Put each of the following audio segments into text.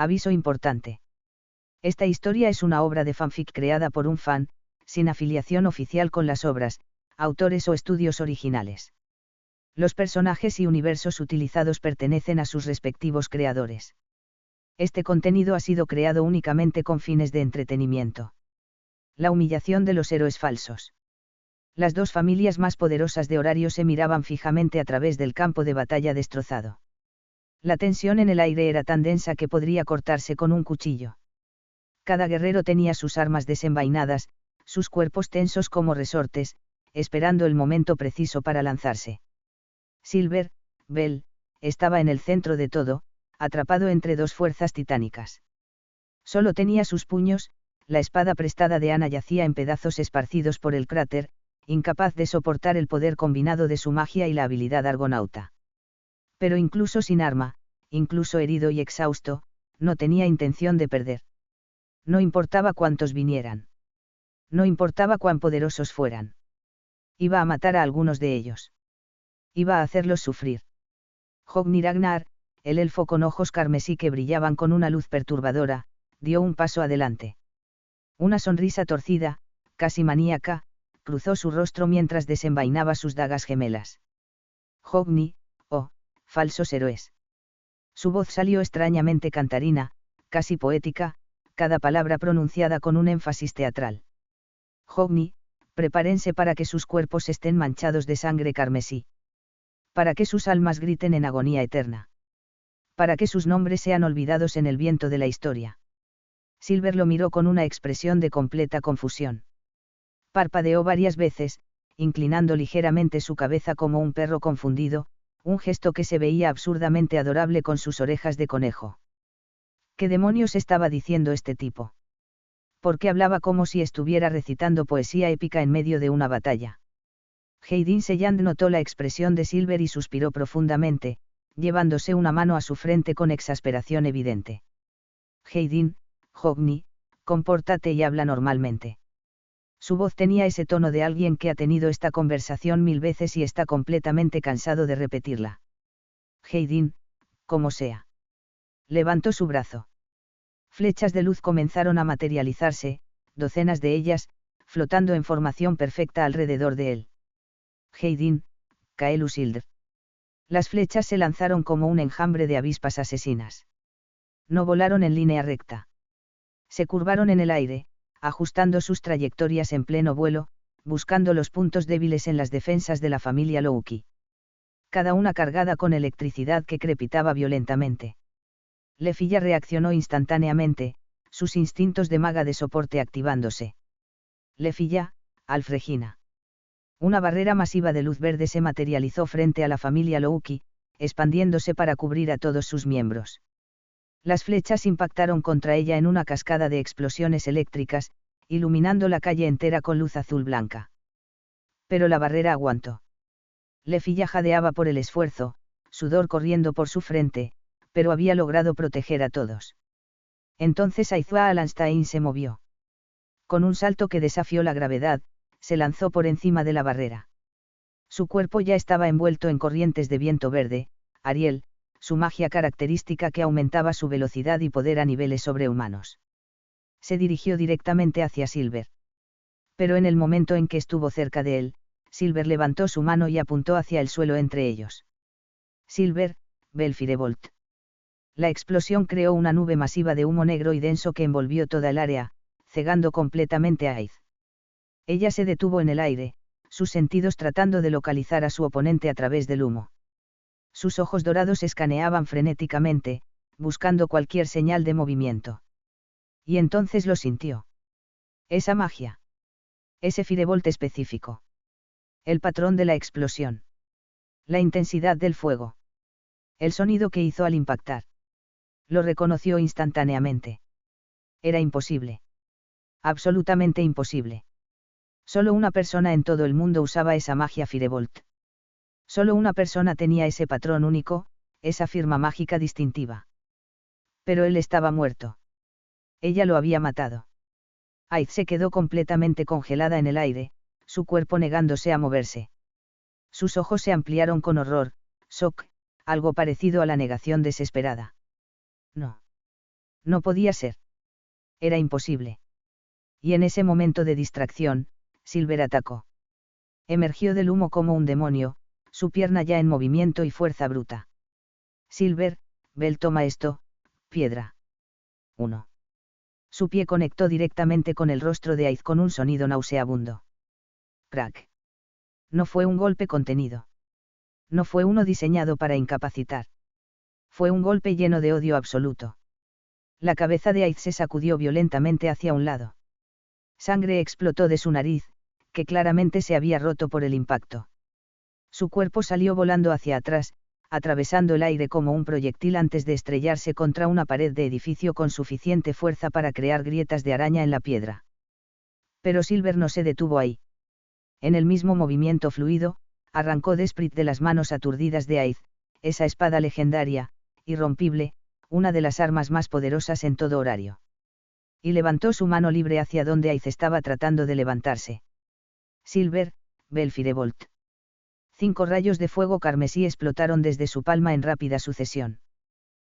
Aviso importante. Esta historia es una obra de fanfic creada por un fan, sin afiliación oficial con las obras, autores o estudios originales. Los personajes y universos utilizados pertenecen a sus respectivos creadores. Este contenido ha sido creado únicamente con fines de entretenimiento. La humillación de los héroes falsos. Las dos familias más poderosas de Horario se miraban fijamente a través del campo de batalla destrozado. La tensión en el aire era tan densa que podría cortarse con un cuchillo. Cada guerrero tenía sus armas desenvainadas, sus cuerpos tensos como resortes, esperando el momento preciso para lanzarse. Silver, Bell, estaba en el centro de todo, atrapado entre dos fuerzas titánicas. Solo tenía sus puños, la espada prestada de Ana yacía en pedazos esparcidos por el cráter, incapaz de soportar el poder combinado de su magia y la habilidad argonauta. Pero incluso sin arma, incluso herido y exhausto, no tenía intención de perder. No importaba cuántos vinieran. No importaba cuán poderosos fueran. Iba a matar a algunos de ellos. Iba a hacerlos sufrir. Hogni Ragnar, el elfo con ojos carmesí que brillaban con una luz perturbadora, dio un paso adelante. Una sonrisa torcida, casi maníaca, cruzó su rostro mientras desenvainaba sus dagas gemelas. Hogni, oh, falsos héroes. Su voz salió extrañamente cantarina, casi poética, cada palabra pronunciada con un énfasis teatral. Hogni, prepárense para que sus cuerpos estén manchados de sangre carmesí. Para que sus almas griten en agonía eterna. Para que sus nombres sean olvidados en el viento de la historia. Silver lo miró con una expresión de completa confusión. Parpadeó varias veces, inclinando ligeramente su cabeza como un perro confundido, un gesto que se veía absurdamente adorable con sus orejas de conejo. ¿Qué demonios estaba diciendo este tipo? ¿Por qué hablaba como si estuviera recitando poesía épica en medio de una batalla? Hayden Selland notó la expresión de Silver y suspiró profundamente, llevándose una mano a su frente con exasperación evidente. Hayden, Hogni, compórtate y habla normalmente. Su voz tenía ese tono de alguien que ha tenido esta conversación 1000 veces y está completamente cansado de repetirla. Hayden, como sea. Levantó su brazo. Flechas de luz comenzaron a materializarse, docenas de ellas, flotando en formación perfecta alrededor de él. Hayden, Caelusildr. Las flechas se lanzaron como un enjambre de avispas asesinas. No volaron en línea recta. Se curvaron en el aire, ajustando sus trayectorias en pleno vuelo, buscando los puntos débiles en las defensas de la familia Loki. Cada una cargada con electricidad que crepitaba violentamente. Lefilla reaccionó instantáneamente, sus instintos de maga de soporte activándose. Lefilla, Alfregina. Una barrera masiva de luz verde se materializó frente a la familia Loki, expandiéndose para cubrir a todos sus miembros. Las flechas impactaron contra ella en una cascada de explosiones eléctricas, iluminando la calle entera con luz azul blanca. Pero la barrera aguantó. Lefilla jadeaba por el esfuerzo, sudor corriendo por su frente, pero había logrado proteger a todos. Entonces Aizua Alanstein se movió. Con un salto que desafió la gravedad, se lanzó por encima de la barrera. Su cuerpo ya estaba envuelto en corrientes de viento verde, Ariel, su magia característica que aumentaba su velocidad y poder a niveles sobrehumanos. Se dirigió directamente hacia Silver. Pero en el momento en que estuvo cerca de él, Silver levantó su mano y apuntó hacia el suelo entre ellos. Silver, Belfirevolt. La explosión creó una nube masiva de humo negro y denso que envolvió toda el área, cegando completamente a Aiz. Ella se detuvo en el aire, sus sentidos tratando de localizar a su oponente a través del humo. Sus ojos dorados escaneaban frenéticamente, buscando cualquier señal de movimiento. Y entonces lo sintió. Esa magia. Ese firebolt específico. El patrón de la explosión. La intensidad del fuego. El sonido que hizo al impactar. Lo reconoció instantáneamente. Era imposible. Absolutamente imposible. Solo una persona en todo el mundo usaba esa magia Firebolt. Solo una persona tenía ese patrón único, esa firma mágica distintiva. Pero él estaba muerto. Ella lo había matado. Aiz se quedó completamente congelada en el aire, su cuerpo negándose a moverse. Sus ojos se ampliaron con horror, shock, algo parecido a la negación desesperada. No. No podía ser. Era imposible. Y en ese momento de distracción, Silver atacó. Emergió del humo como un demonio, su pierna ya en movimiento y fuerza bruta. Silver, Bell toma esto, piedra. 1. Su pie conectó directamente con el rostro de Aiz con un sonido nauseabundo. Crack. No fue un golpe contenido. No fue uno diseñado para incapacitar. Fue un golpe lleno de odio absoluto. La cabeza de Aiz se sacudió violentamente hacia un lado. Sangre explotó de su nariz, que claramente se había roto por el impacto. Su cuerpo salió volando hacia atrás, atravesando el aire como un proyectil antes de estrellarse contra una pared de edificio con suficiente fuerza para crear grietas de araña en la piedra. Pero Silver no se detuvo ahí. En el mismo movimiento fluido, arrancó Desprit de las manos aturdidas de Aiz, esa espada legendaria, irrompible, una de las armas más poderosas en todo horario. Y levantó su mano libre hacia donde Aiz estaba tratando de levantarse. Silver, Bell Firebolt. 5 rayos de fuego carmesí explotaron desde su palma en rápida sucesión.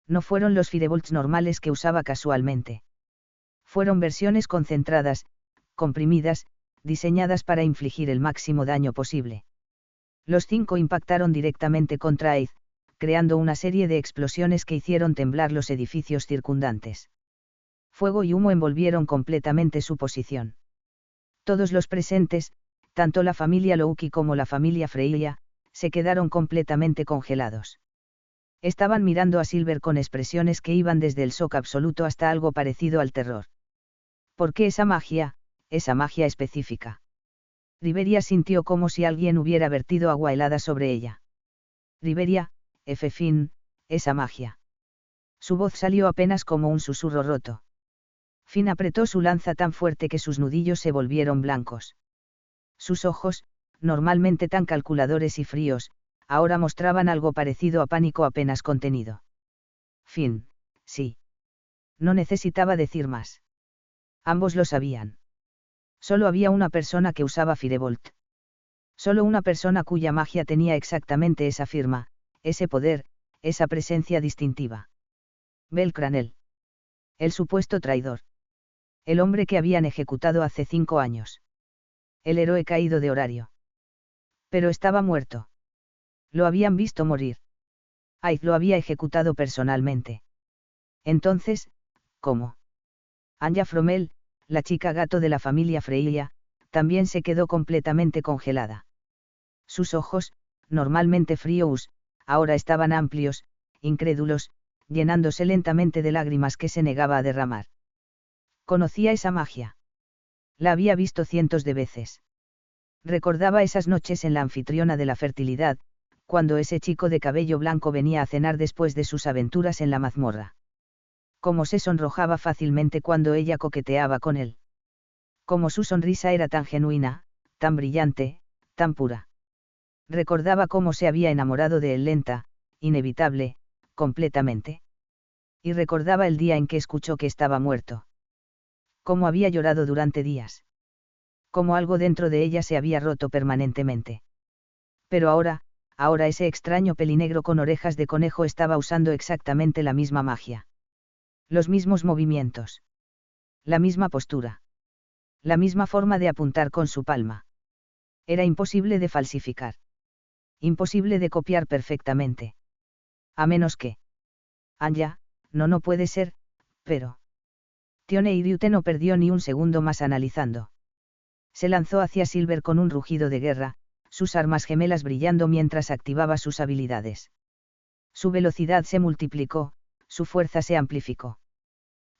No fueron los Firebolts normales que usaba casualmente. Fueron versiones concentradas, comprimidas, diseñadas para infligir el máximo daño posible. Los 5 impactaron directamente contra Aiz, creando una serie de explosiones que hicieron temblar los edificios circundantes. Fuego y humo envolvieron completamente su posición. Todos los presentes, tanto la familia Louki como la familia Freya, se quedaron completamente congelados. Estaban mirando a Silver con expresiones que iban desde el shock absoluto hasta algo parecido al terror. ¿Por qué esa magia específica? Riveria sintió como si alguien hubiera vertido agua helada sobre ella. Riveria, Fin, esa magia. Su voz salió apenas como un susurro roto. Fin apretó su lanza tan fuerte que sus nudillos se volvieron blancos. Sus ojos, normalmente tan calculadores y fríos, ahora mostraban algo parecido a pánico apenas contenido. Fin, sí. No necesitaba decir más. Ambos lo sabían. Solo había una persona que usaba Firebolt. Solo una persona cuya magia tenía exactamente esa firma, ese poder, esa presencia distintiva. Bell Cranel. El supuesto traidor. El hombre que habían ejecutado hace 5 años. El héroe caído de horario. Pero estaba muerto. Lo habían visto morir. Aiz lo había ejecutado personalmente. Entonces, ¿cómo? Anya Fromel, la chica gato de la familia Freya, también se quedó completamente congelada. Sus ojos, normalmente fríos, ahora estaban amplios, incrédulos, llenándose lentamente de lágrimas que se negaba a derramar. Conocía esa magia. La había visto cientos de veces. Recordaba esas noches en la anfitriona de la fertilidad, cuando ese chico de cabello blanco venía a cenar después de sus aventuras en la mazmorra. Cómo se sonrojaba fácilmente cuando ella coqueteaba con él. Cómo su sonrisa era tan genuina, tan brillante, tan pura. Recordaba cómo se había enamorado de él lenta, inevitable, completamente. Y recordaba el día en que escuchó que estaba muerto. Cómo había llorado durante días. Cómo algo dentro de ella se había roto permanentemente. Pero ahora ese extraño pelinegro con orejas de conejo estaba usando exactamente la misma magia. Los mismos movimientos. La misma postura. La misma forma de apuntar con su palma. Era imposible de falsificar. Imposible de copiar perfectamente. A menos que. Anya, no puede ser, pero. Tione Iriute no perdió ni un segundo más analizando. Se lanzó hacia Silver con un rugido de guerra, sus armas gemelas brillando mientras activaba sus habilidades. Su velocidad se multiplicó, su fuerza se amplificó.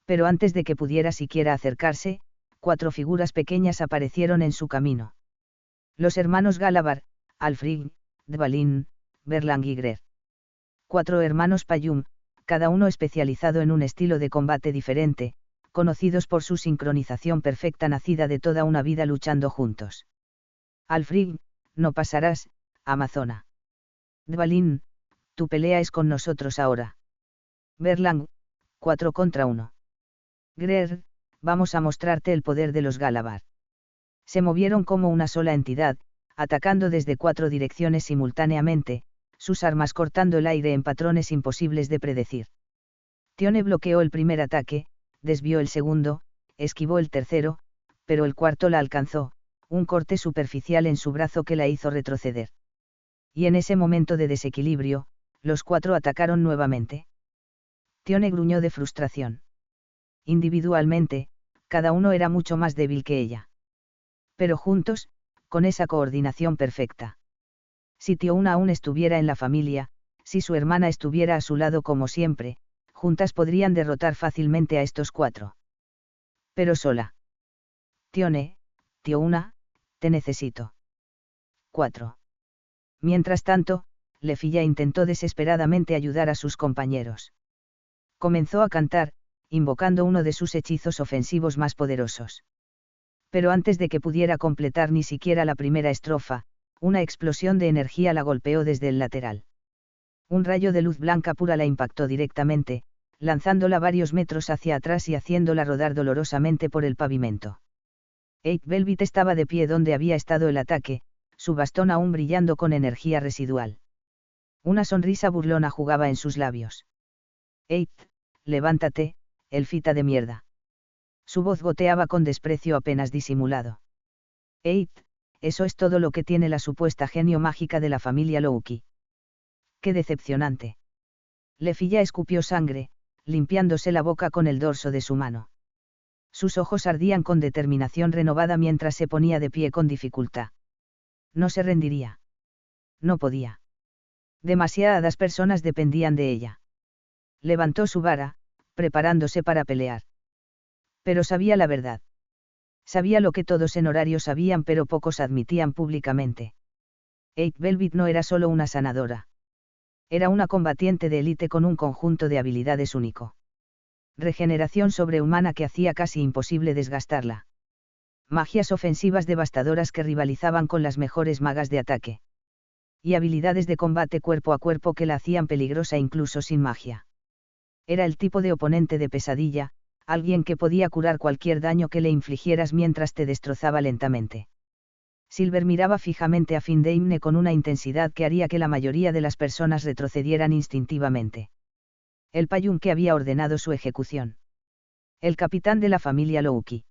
Pero antes de que pudiera siquiera acercarse, 4 figuras pequeñas aparecieron en su camino. Los hermanos Galabar, Alfrig, Dvalin, Berlang y Grer. 4 hermanos Payum, cada uno especializado en un estilo de combate diferente, conocidos por su sincronización perfecta nacida de toda una vida luchando juntos. Alfrig, no pasarás, Amazona. Dvalin, tu pelea es con nosotros ahora. Berlang, 4 contra 1. Grer, vamos a mostrarte el poder de los Galabar. Se movieron como una sola entidad, atacando desde 4 direcciones simultáneamente, sus armas cortando el aire en patrones imposibles de predecir. Tione bloqueó el primer ataque, desvió el segundo, esquivó el tercero, pero el cuarto la alcanzó, un corte superficial en su brazo que la hizo retroceder. Y en ese momento de desequilibrio, los cuatro atacaron nuevamente. Tione gruñó de frustración. Individualmente, cada uno era mucho más débil que ella. Pero juntos, con esa coordinación perfecta. Si Tio-una aún estuviera en la familia, si su hermana estuviera a su lado como siempre, juntas podrían derrotar fácilmente a estos cuatro. Pero sola. Tione, Tio-una, te necesito. 4. Mientras tanto, Lefilla intentó desesperadamente ayudar a sus compañeros. Comenzó a cantar, invocando uno de sus hechizos ofensivos más poderosos. Pero antes de que pudiera completar ni siquiera la primera estrofa, una explosión de energía la golpeó desde el lateral. Un rayo de luz blanca pura la impactó directamente, lanzándola varios metros hacia atrás y haciéndola rodar dolorosamente por el pavimento. Kate Velvet estaba de pie donde había estado el ataque, su bastón aún brillando con energía residual. Una sonrisa burlona jugaba en sus labios. Kate, levántate, elfita de mierda. Su voz goteaba con desprecio apenas disimulado. Kate, eso es todo lo que tiene la supuesta genio mágica de la familia Loki. ¡Qué decepcionante! Lefilla escupió sangre, limpiándose la boca con el dorso de su mano. Sus ojos ardían con determinación renovada mientras se ponía de pie con dificultad. No se rendiría. No podía. Demasiadas personas dependían de ella. Levantó su vara, preparándose para pelear. Pero sabía la verdad. Sabía lo que todos en horario sabían pero pocos admitían públicamente. Kate Velvet no era solo una sanadora. Era una combatiente de élite con un conjunto de habilidades único. Regeneración sobrehumana que hacía casi imposible desgastarla. Magias ofensivas devastadoras que rivalizaban con las mejores magas de ataque. Y habilidades de combate cuerpo a cuerpo que la hacían peligrosa incluso sin magia. Era el tipo de oponente de pesadilla, alguien que podía curar cualquier daño que le infligieras mientras te destrozaba lentamente. Silver miraba fijamente a Findeimne con una intensidad que haría que la mayoría de las personas retrocedieran instintivamente. El payún que había ordenado su ejecución. El capitán de la familia Loki.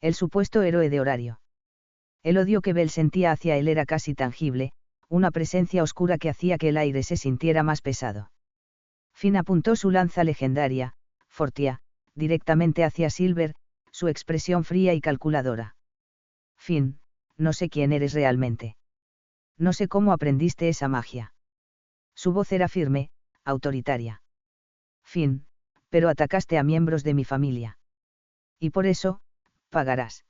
El supuesto héroe de horario. El odio que Bell sentía hacia él era casi tangible, una presencia oscura que hacía que el aire se sintiera más pesado. Finn apuntó su lanza legendaria, Fortia, directamente hacia Silver, su expresión fría y calculadora. Finn, no sé quién eres realmente. No sé cómo aprendiste esa magia. Su voz era firme, autoritaria. Finn, pero atacaste a miembros de mi familia. Y por eso, pagarás.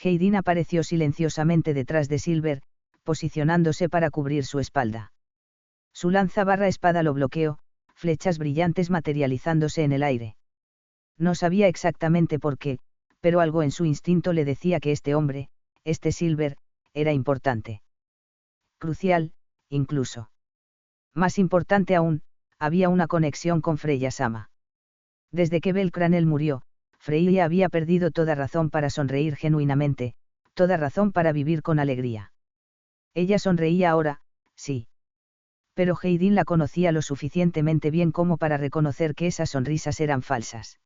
Hayden apareció silenciosamente detrás de Silver, posicionándose para cubrir su espalda. Su lanza barra espada lo bloqueó, flechas brillantes materializándose en el aire. No sabía exactamente por qué, pero algo en su instinto le decía que este hombre, este Silver, era importante. Crucial, incluso. Más importante aún, había una conexión con Freya Sama. Desde que Belcranel murió, Freya había perdido toda razón para sonreír genuinamente, toda razón para vivir con alegría. Ella sonreía ahora, sí. Pero Hayden la conocía lo suficientemente bien como para reconocer que esas sonrisas eran falsas.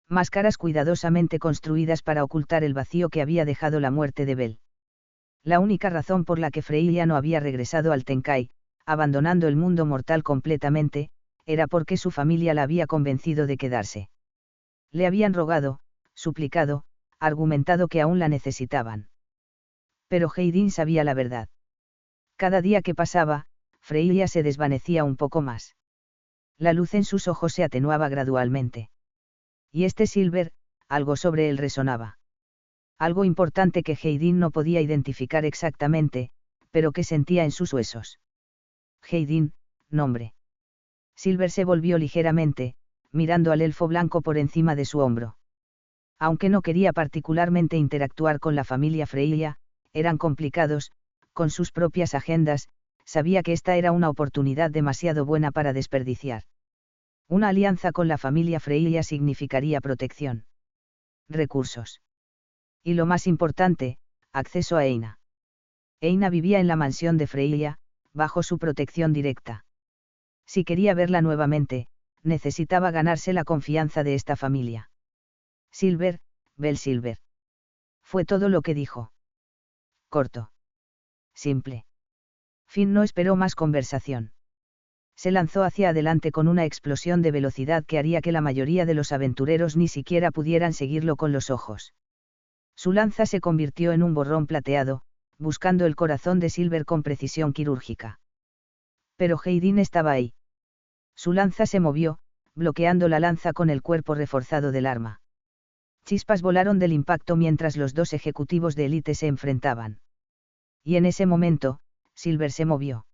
Máscaras cuidadosamente construidas para ocultar el vacío que había dejado la muerte de Bel. La única razón por la que Freya no había regresado al Tenkai, abandonando el mundo mortal completamente, era porque su familia la había convencido de quedarse. Le habían rogado, suplicado, argumentado que aún la necesitaban. Pero Hayden sabía la verdad. Cada día que pasaba, Freya se desvanecía un poco más. La luz en sus ojos se atenuaba gradualmente. Y este Silver, algo sobre él resonaba. Algo importante que Hayden no podía identificar exactamente, pero que sentía en sus huesos. Hayden, nombre. Silver se volvió ligeramente, mirando al elfo blanco por encima de su hombro. Aunque no quería particularmente interactuar con la familia Freya, eran complicados, con sus propias agendas, sabía que esta era una oportunidad demasiado buena para desperdiciar. Una alianza con la familia Freya significaría protección. Recursos. Y lo más importante, acceso a Eina. Eina vivía en la mansión de Freya, bajo su protección directa. Si quería verla nuevamente, necesitaba ganarse la confianza de esta familia. Silver, Bell Silver. Fue todo lo que dijo. Corto. Simple. Finn no esperó más conversación. Se lanzó hacia adelante con una explosión de velocidad que haría que la mayoría de los aventureros ni siquiera pudieran seguirlo con los ojos. Su lanza se convirtió en un borrón plateado, buscando el corazón de Silver con precisión quirúrgica. Pero Hayden estaba ahí. Su lanza se movió, bloqueando la lanza con el cuerpo reforzado del arma. Chispas volaron del impacto mientras los dos ejecutivos de élite se enfrentaban. Y en ese momento, Silver se movió.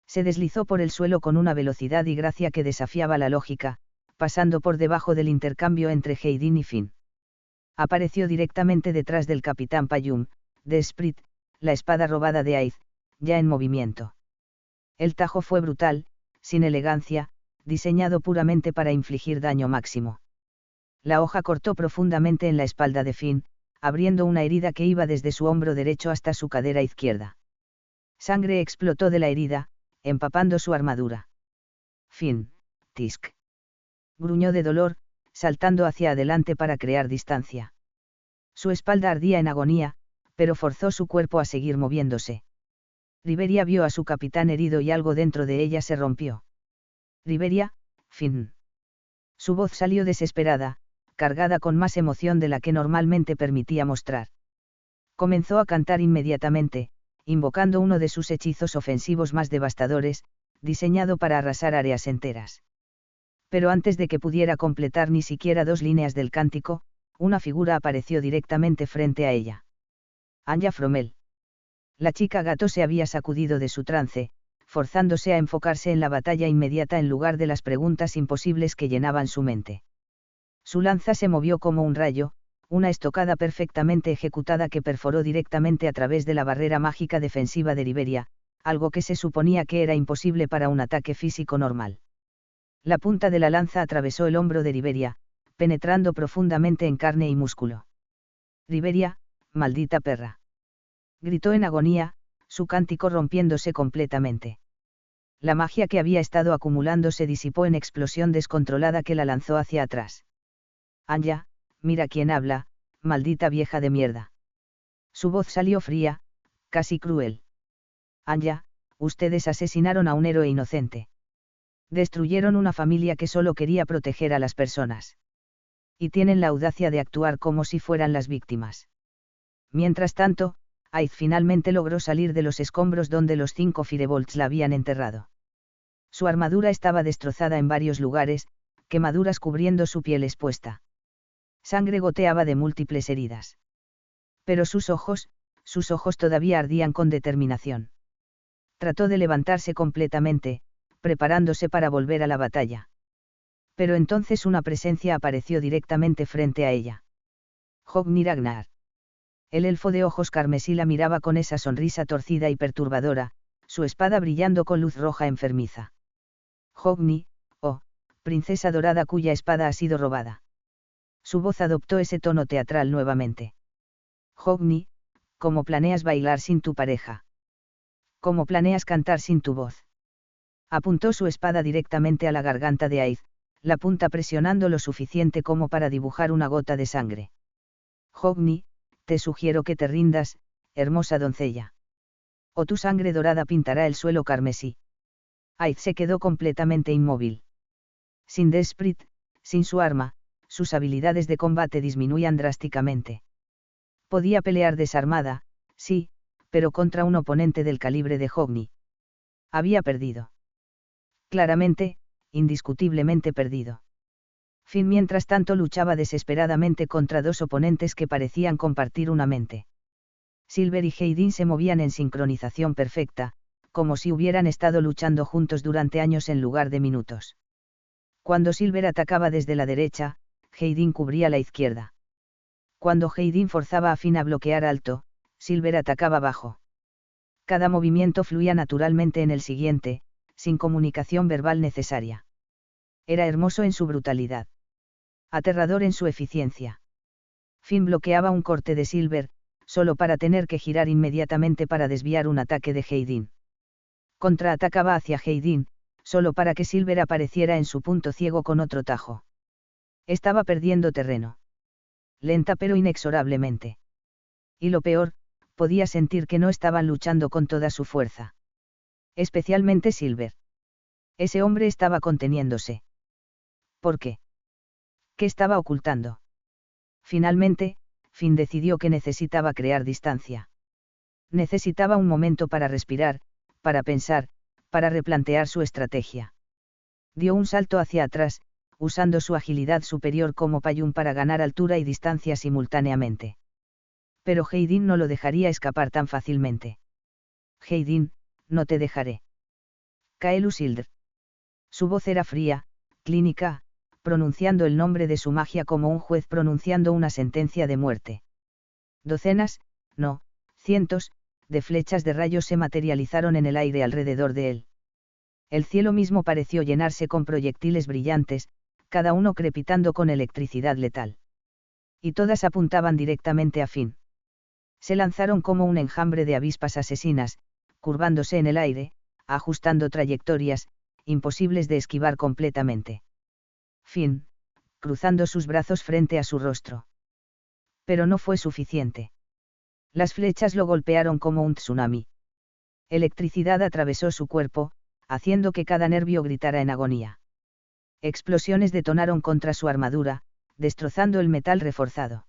Se deslizó por el suelo con una velocidad y gracia que desafiaba la lógica, pasando por debajo del intercambio entre Hayden y Finn. Apareció directamente detrás del capitán Payum, de Esprit, la espada robada de Aid, ya en movimiento. El tajo fue brutal, sin elegancia, diseñado puramente para infligir daño máximo. La hoja cortó profundamente en la espalda de Finn, abriendo una herida que iba desde su hombro derecho hasta su cadera izquierda. Sangre explotó de la herida, empapando su armadura. Finn, Tisk. Gruñó de dolor, saltando hacia adelante para crear distancia. Su espalda ardía en agonía, pero forzó su cuerpo a seguir moviéndose. Riveria vio a su capitán herido y algo dentro de ella se rompió. Riveria, Finn. Su voz salió desesperada, cargada con más emoción de la que normalmente permitía mostrar. Comenzó a cantar inmediatamente, invocando uno de sus hechizos ofensivos más devastadores, diseñado para arrasar áreas enteras. Pero antes de que pudiera completar ni siquiera 2 líneas del cántico, una figura apareció directamente frente a ella. Anya Fromel. La chica gato se había sacudido de su trance, forzándose a enfocarse en la batalla inmediata en lugar de las preguntas imposibles que llenaban su mente. Su lanza se movió como un rayo, una estocada perfectamente ejecutada que perforó directamente a través de la barrera mágica defensiva de Riveria, algo que se suponía que era imposible para un ataque físico normal. La punta de la lanza atravesó el hombro de Riveria, penetrando profundamente en carne y músculo. Riveria, maldita perra. Gritó en agonía, su cántico rompiéndose completamente. La magia que había estado acumulando se disipó en explosión descontrolada que la lanzó hacia atrás. Anya, mira quién habla, maldita vieja de mierda. Su voz salió fría, casi cruel. Anya, ustedes asesinaron a un héroe inocente. Destruyeron una familia que solo quería proteger a las personas. Y tienen la audacia de actuar como si fueran las víctimas. Mientras tanto, Aid finalmente logró salir de los escombros donde los 5 Firebolts la habían enterrado. Su armadura estaba destrozada en varios lugares, quemaduras cubriendo su piel expuesta. Sangre goteaba de múltiples heridas. Pero sus ojos todavía ardían con determinación. Trató de levantarse completamente, preparándose para volver a la batalla. Pero entonces una presencia apareció directamente frente a ella. Hognir Agnar. El elfo de ojos carmesí la miraba con esa sonrisa torcida y perturbadora, su espada brillando con luz roja enfermiza. Hogni, oh, princesa dorada cuya espada ha sido robada. Su voz adoptó ese tono teatral nuevamente. Hogni, ¿cómo planeas bailar sin tu pareja? ¿Cómo planeas cantar sin tu voz? Apuntó su espada directamente a la garganta de Aid, la punta presionando lo suficiente como para dibujar una gota de sangre. Hogni, te sugiero que te rindas, hermosa doncella. O tu sangre dorada pintará el suelo carmesí. Aid se quedó completamente inmóvil. Sin Desprit, sin su arma, sus habilidades de combate disminuían drásticamente. Podía pelear desarmada, sí, pero contra un oponente del calibre de Hogni. Había perdido. Claramente, indiscutiblemente perdido. Finn mientras tanto luchaba desesperadamente contra 2 oponentes que parecían compartir una mente. Silver y Hayden se movían en sincronización perfecta, como si hubieran estado luchando juntos durante años en lugar de minutos. Cuando Silver atacaba desde la derecha, Hayden cubría la izquierda. Cuando Hayden forzaba a Finn a bloquear alto, Silver atacaba bajo. Cada movimiento fluía naturalmente en el siguiente, sin comunicación verbal necesaria. Era hermoso en su brutalidad. Aterrador en su eficiencia. Finn bloqueaba un corte de Silver, solo para tener que girar inmediatamente para desviar un ataque de Hayden. Contraatacaba hacia Hayden, solo para que Silver apareciera en su punto ciego con otro tajo. Estaba perdiendo terreno. Lenta pero inexorablemente. Y lo peor, podía sentir que no estaban luchando con toda su fuerza. Especialmente Silver. Ese hombre estaba conteniéndose. ¿Por qué? ¿Qué estaba ocultando? Finalmente, Finn decidió que necesitaba crear distancia. Necesitaba un momento para respirar, para pensar, para replantear su estrategia. Dio un salto hacia atrás, usando su agilidad superior como payún para ganar altura y distancia simultáneamente. Pero Heidin no lo dejaría escapar tan fácilmente. Heidin, no te dejaré. Kaelu Sildr. Su voz era fría, clínica, pronunciando el nombre de su magia como un juez pronunciando una sentencia de muerte. Docenas, no, cientos, de flechas de rayos se materializaron en el aire alrededor de él. El cielo mismo pareció llenarse con proyectiles brillantes, cada uno crepitando con electricidad letal. Y todas apuntaban directamente a Finn. Se lanzaron como un enjambre de avispas asesinas, curvándose en el aire, ajustando trayectorias, imposibles de esquivar completamente. Finn, cruzando sus brazos frente a su rostro. Pero no fue suficiente. Las flechas lo golpearon como un tsunami. Electricidad atravesó su cuerpo, haciendo que cada nervio gritara en agonía. Explosiones detonaron contra su armadura, destrozando el metal reforzado.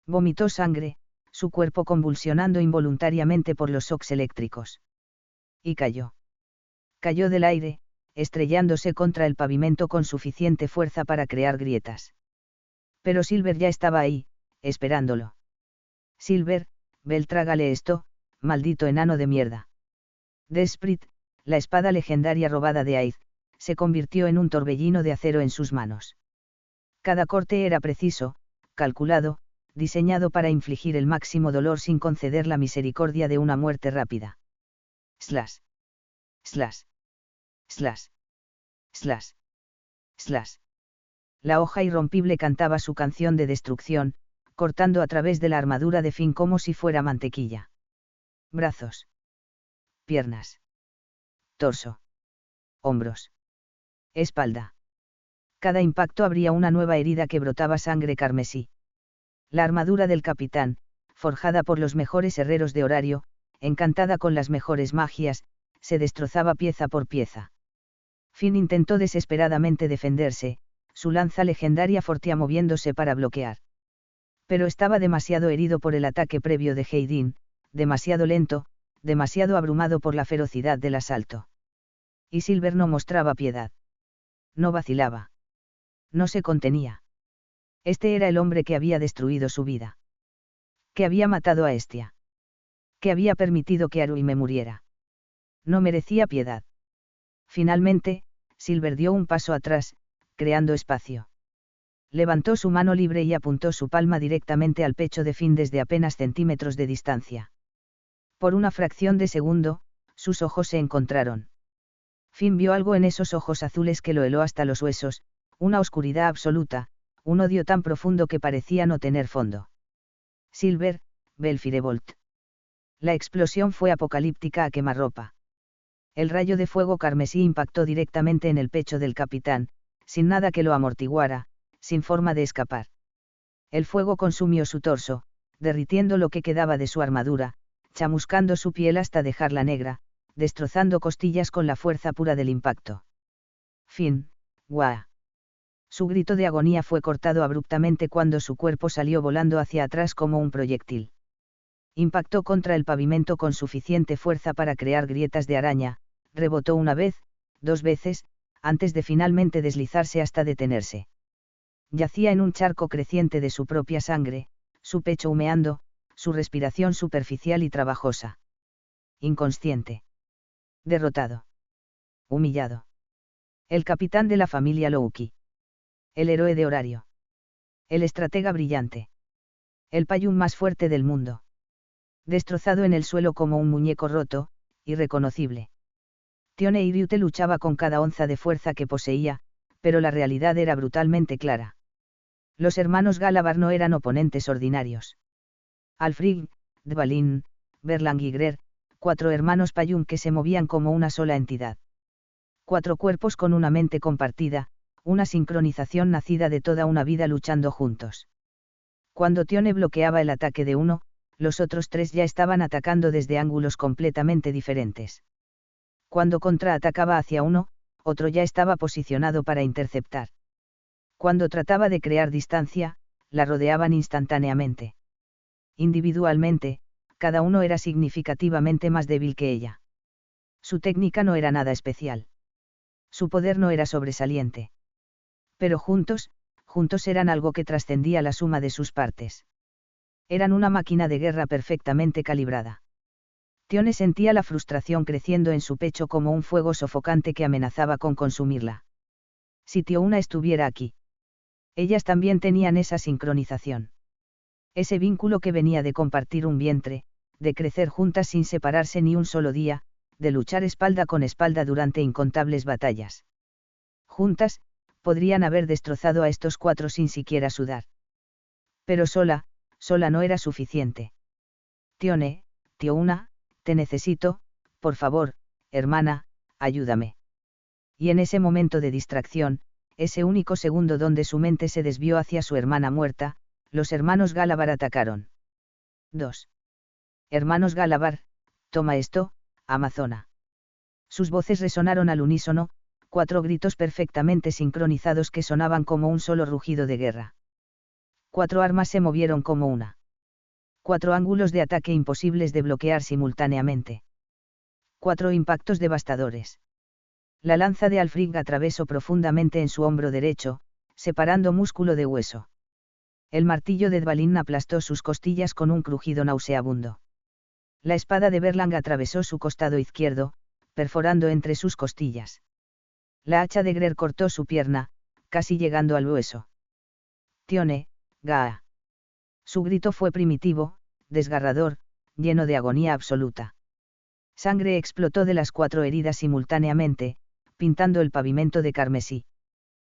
Vomitó sangre, su cuerpo convulsionando involuntariamente por los shocks eléctricos. Y cayó. Cayó del aire, estrellándose contra el pavimento con suficiente fuerza para crear grietas. Pero Silver ya estaba ahí, esperándolo. Silver, trágale esto, maldito enano de mierda. Desprit, la espada legendaria robada de Aid, se convirtió en un torbellino de acero en sus manos. Cada corte era preciso, calculado, diseñado para infligir el máximo dolor sin conceder la misericordia de una muerte rápida. Slash. Slash. Slash. Slash. Slash. La hoja irrompible cantaba su canción de destrucción, cortando a través de la armadura de Finn como si fuera mantequilla. Brazos. Piernas. Torso. Hombros. Espalda. Cada impacto abría una nueva herida que brotaba sangre carmesí. La armadura del capitán, forjada por los mejores herreros de Horario, encantada con las mejores magias, se destrozaba pieza por pieza. Finn intentó desesperadamente defenderse, su lanza legendaria fortea moviéndose para bloquear. Pero estaba demasiado herido por el ataque previo de Heidin, demasiado lento, demasiado abrumado por la ferocidad del asalto. Y Silver no mostraba piedad. No vacilaba. No se contenía. Este era el hombre que había destruido su vida. Que había matado a Hestia. Que había permitido que Arui me muriera. No merecía piedad. Finalmente, Silver dio un paso atrás, creando espacio. Levantó su mano libre y apuntó su palma directamente al pecho de Finn desde apenas centímetros de distancia. Por una fracción de segundo, sus ojos se encontraron. Finn vio algo en esos ojos azules que lo heló hasta los huesos, una oscuridad absoluta, un odio tan profundo que parecía no tener fondo. Silver, Belfirebolt. La explosión fue apocalíptica a quemarropa. El rayo de fuego carmesí impactó directamente en el pecho del capitán, sin nada que lo amortiguara, sin forma de escapar. El fuego consumió su torso, derritiendo lo que quedaba de su armadura, chamuscando su piel hasta dejarla negra, destrozando costillas con la fuerza pura del impacto. Fin, guau. Su grito de agonía fue cortado abruptamente cuando su cuerpo salió volando hacia atrás como un proyectil. Impactó contra el pavimento con suficiente fuerza para crear grietas de araña, rebotó una vez, dos veces, antes de finalmente deslizarse hasta detenerse. Yacía en un charco creciente de su propia sangre, su pecho humeando, su respiración superficial y trabajosa. Inconsciente. Derrotado. Humillado. El capitán de la familia Louki. El héroe de Horario. El estratega brillante. El payún más fuerte del mundo. Destrozado en el suelo como un muñeco roto, irreconocible. Tione Iriute luchaba con cada onza de fuerza que poseía, pero la realidad era brutalmente clara. Los hermanos Galavar no eran oponentes ordinarios. Alfrig, Dvalin, Berlang y Grer, 4 hermanos payún que se movían como una sola entidad. 4 cuerpos con una mente compartida, una sincronización nacida de toda una vida luchando juntos. Cuando Tione bloqueaba el ataque de uno, los otros 3 ya estaban atacando desde ángulos completamente diferentes. Cuando contraatacaba hacia uno, otro ya estaba posicionado para interceptar. Cuando trataba de crear distancia, la rodeaban instantáneamente. Individualmente, cada uno era significativamente más débil que ella. Su técnica no era nada especial. Su poder no era sobresaliente. Pero juntos eran algo que trascendía la suma de sus partes. Eran una máquina de guerra perfectamente calibrada. Tione sentía la frustración creciendo en su pecho como un fuego sofocante que amenazaba con consumirla. Si Tio-una estuviera aquí. Ellas también tenían esa sincronización. Ese vínculo que venía de compartir un vientre, de crecer juntas sin separarse ni un solo día, de luchar espalda con espalda durante incontables batallas. Juntas, podrían haber destrozado a estos 4 sin siquiera sudar. Pero sola no era suficiente. Tione, Tio-una, te necesito, por favor, hermana, ayúdame. Y en ese momento de distracción, ese único segundo donde su mente se desvió hacia su hermana muerta, los hermanos Galabar atacaron. 2. Hermanos Galabar, toma esto, Amazona. Sus voces resonaron al unísono, 4 gritos perfectamente sincronizados que sonaban como un solo rugido de guerra. 4 armas se movieron como una. 4 ángulos de ataque imposibles de bloquear simultáneamente. 4 impactos devastadores. La lanza de Alfrig atravesó profundamente en su hombro derecho, separando músculo de hueso. El martillo de Dvalin aplastó sus costillas con un crujido nauseabundo. La espada de Berlang atravesó su costado izquierdo, perforando entre sus costillas. La hacha de Grer cortó su pierna, casi llegando al hueso. Tione, Gaa. Su grito fue primitivo, desgarrador, lleno de agonía absoluta. Sangre explotó de las 4 heridas simultáneamente, pintando el pavimento de carmesí.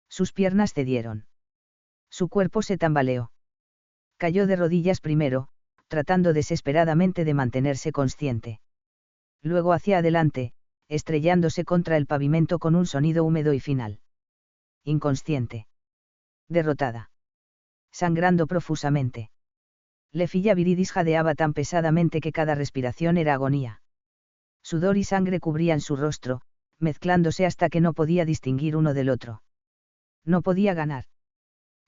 Sus piernas cedieron. Su cuerpo se tambaleó. Cayó de rodillas primero, tratando desesperadamente de mantenerse consciente. Luego hacia adelante, estrellándose contra el pavimento con un sonido húmedo y final. Inconsciente. Derrotada. Sangrando profusamente. Lefilla Viridis jadeaba tan pesadamente que cada respiración era agonía. Sudor y sangre cubrían su rostro, mezclándose hasta que no podía distinguir uno del otro. No podía ganar.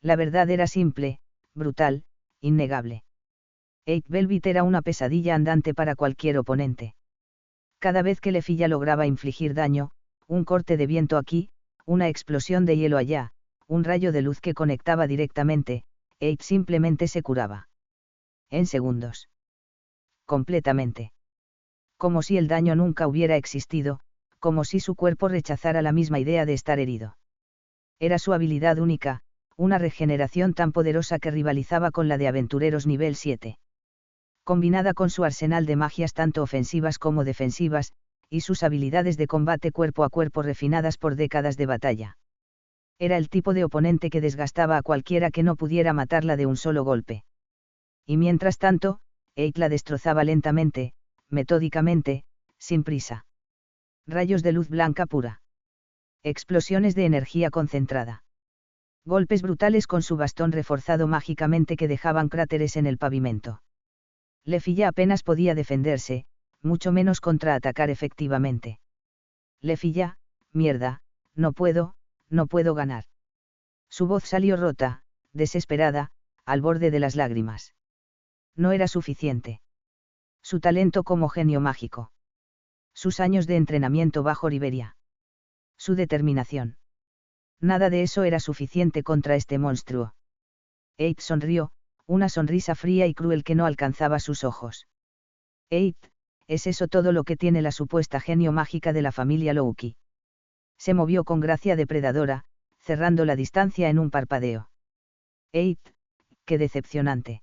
La verdad era simple, brutal, innegable. Eight Velvet era una pesadilla andante para cualquier oponente. Cada vez que Lefilla lograba infligir daño, un corte de viento aquí, una explosión de hielo allá, un rayo de luz que conectaba directamente, Eight simplemente se curaba. En segundos. Completamente. Como si el daño nunca hubiera existido, como si su cuerpo rechazara la misma idea de estar herido. Era su habilidad única, una regeneración tan poderosa que rivalizaba con la de aventureros nivel 7. Combinada con su arsenal de magias tanto ofensivas como defensivas, y sus habilidades de combate cuerpo a cuerpo refinadas por décadas de batalla. Era el tipo de oponente que desgastaba a cualquiera que no pudiera matarla de un solo golpe. Y mientras tanto, Eight la destrozaba lentamente, metódicamente, sin prisa. Rayos de luz blanca pura. Explosiones de energía concentrada. Golpes brutales con su bastón reforzado mágicamente que dejaban cráteres en el pavimento. Lefilla apenas podía defenderse, mucho menos contraatacar efectivamente. Lefilla, mierda, no puedo ganar. Su voz salió rota, desesperada, al borde de las lágrimas. No era suficiente. Su talento como genio mágico. Sus años de entrenamiento bajo Riberia. Su determinación. Nada de eso era suficiente contra este monstruo. Eight sonrió, una sonrisa fría y cruel que no alcanzaba sus ojos. Eight, ¿es eso todo lo que tiene la supuesta genio mágica de la familia Louki? Se movió con gracia depredadora, cerrando la distancia en un parpadeo. Eight, qué decepcionante.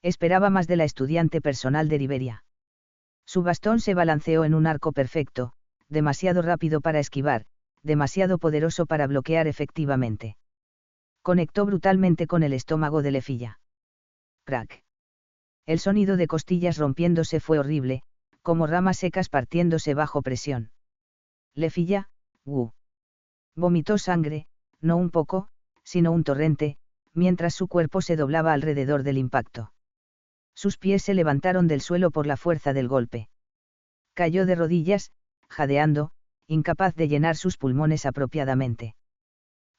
Esperaba más de la estudiante personal de Riberia. Su bastón se balanceó en un arco perfecto, demasiado rápido para esquivar, demasiado poderoso para bloquear efectivamente. Conectó brutalmente con el estómago de Lefilla. Crack. El sonido de costillas rompiéndose fue horrible, como ramas secas partiéndose bajo presión. Lefilla, ¡Gu! Vomitó sangre, no un poco, sino un torrente, mientras su cuerpo se doblaba alrededor del impacto. Sus pies se levantaron del suelo por la fuerza del golpe. Cayó de rodillas, jadeando, incapaz de llenar sus pulmones apropiadamente.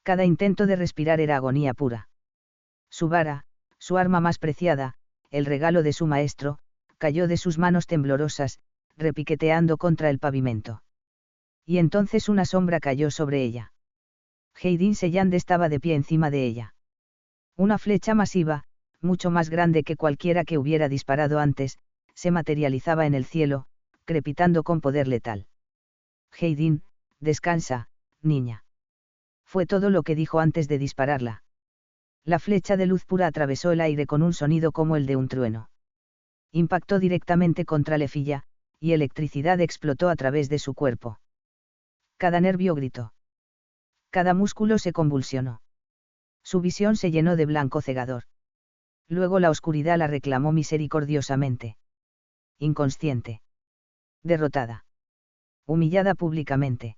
Cada intento de respirar era agonía pura. Su vara, su arma más preciada, el regalo de su maestro, cayó de sus manos temblorosas, repiqueteando contra el pavimento. Y entonces una sombra cayó sobre ella. Heidin Seyand estaba de pie encima de ella. Una flecha masiva, mucho más grande que cualquiera que hubiera disparado antes, se materializaba en el cielo, crepitando con poder letal. Heidin, descansa, niña. Fue todo lo que dijo antes de dispararla. La flecha de luz pura atravesó el aire con un sonido como el de un trueno. Impactó directamente contra Lefilla, y electricidad explotó a través de su cuerpo. Cada nervio gritó. Cada músculo se convulsionó. Su visión se llenó de blanco cegador. Luego la oscuridad la reclamó misericordiosamente. Inconsciente. Derrotada. Humillada públicamente.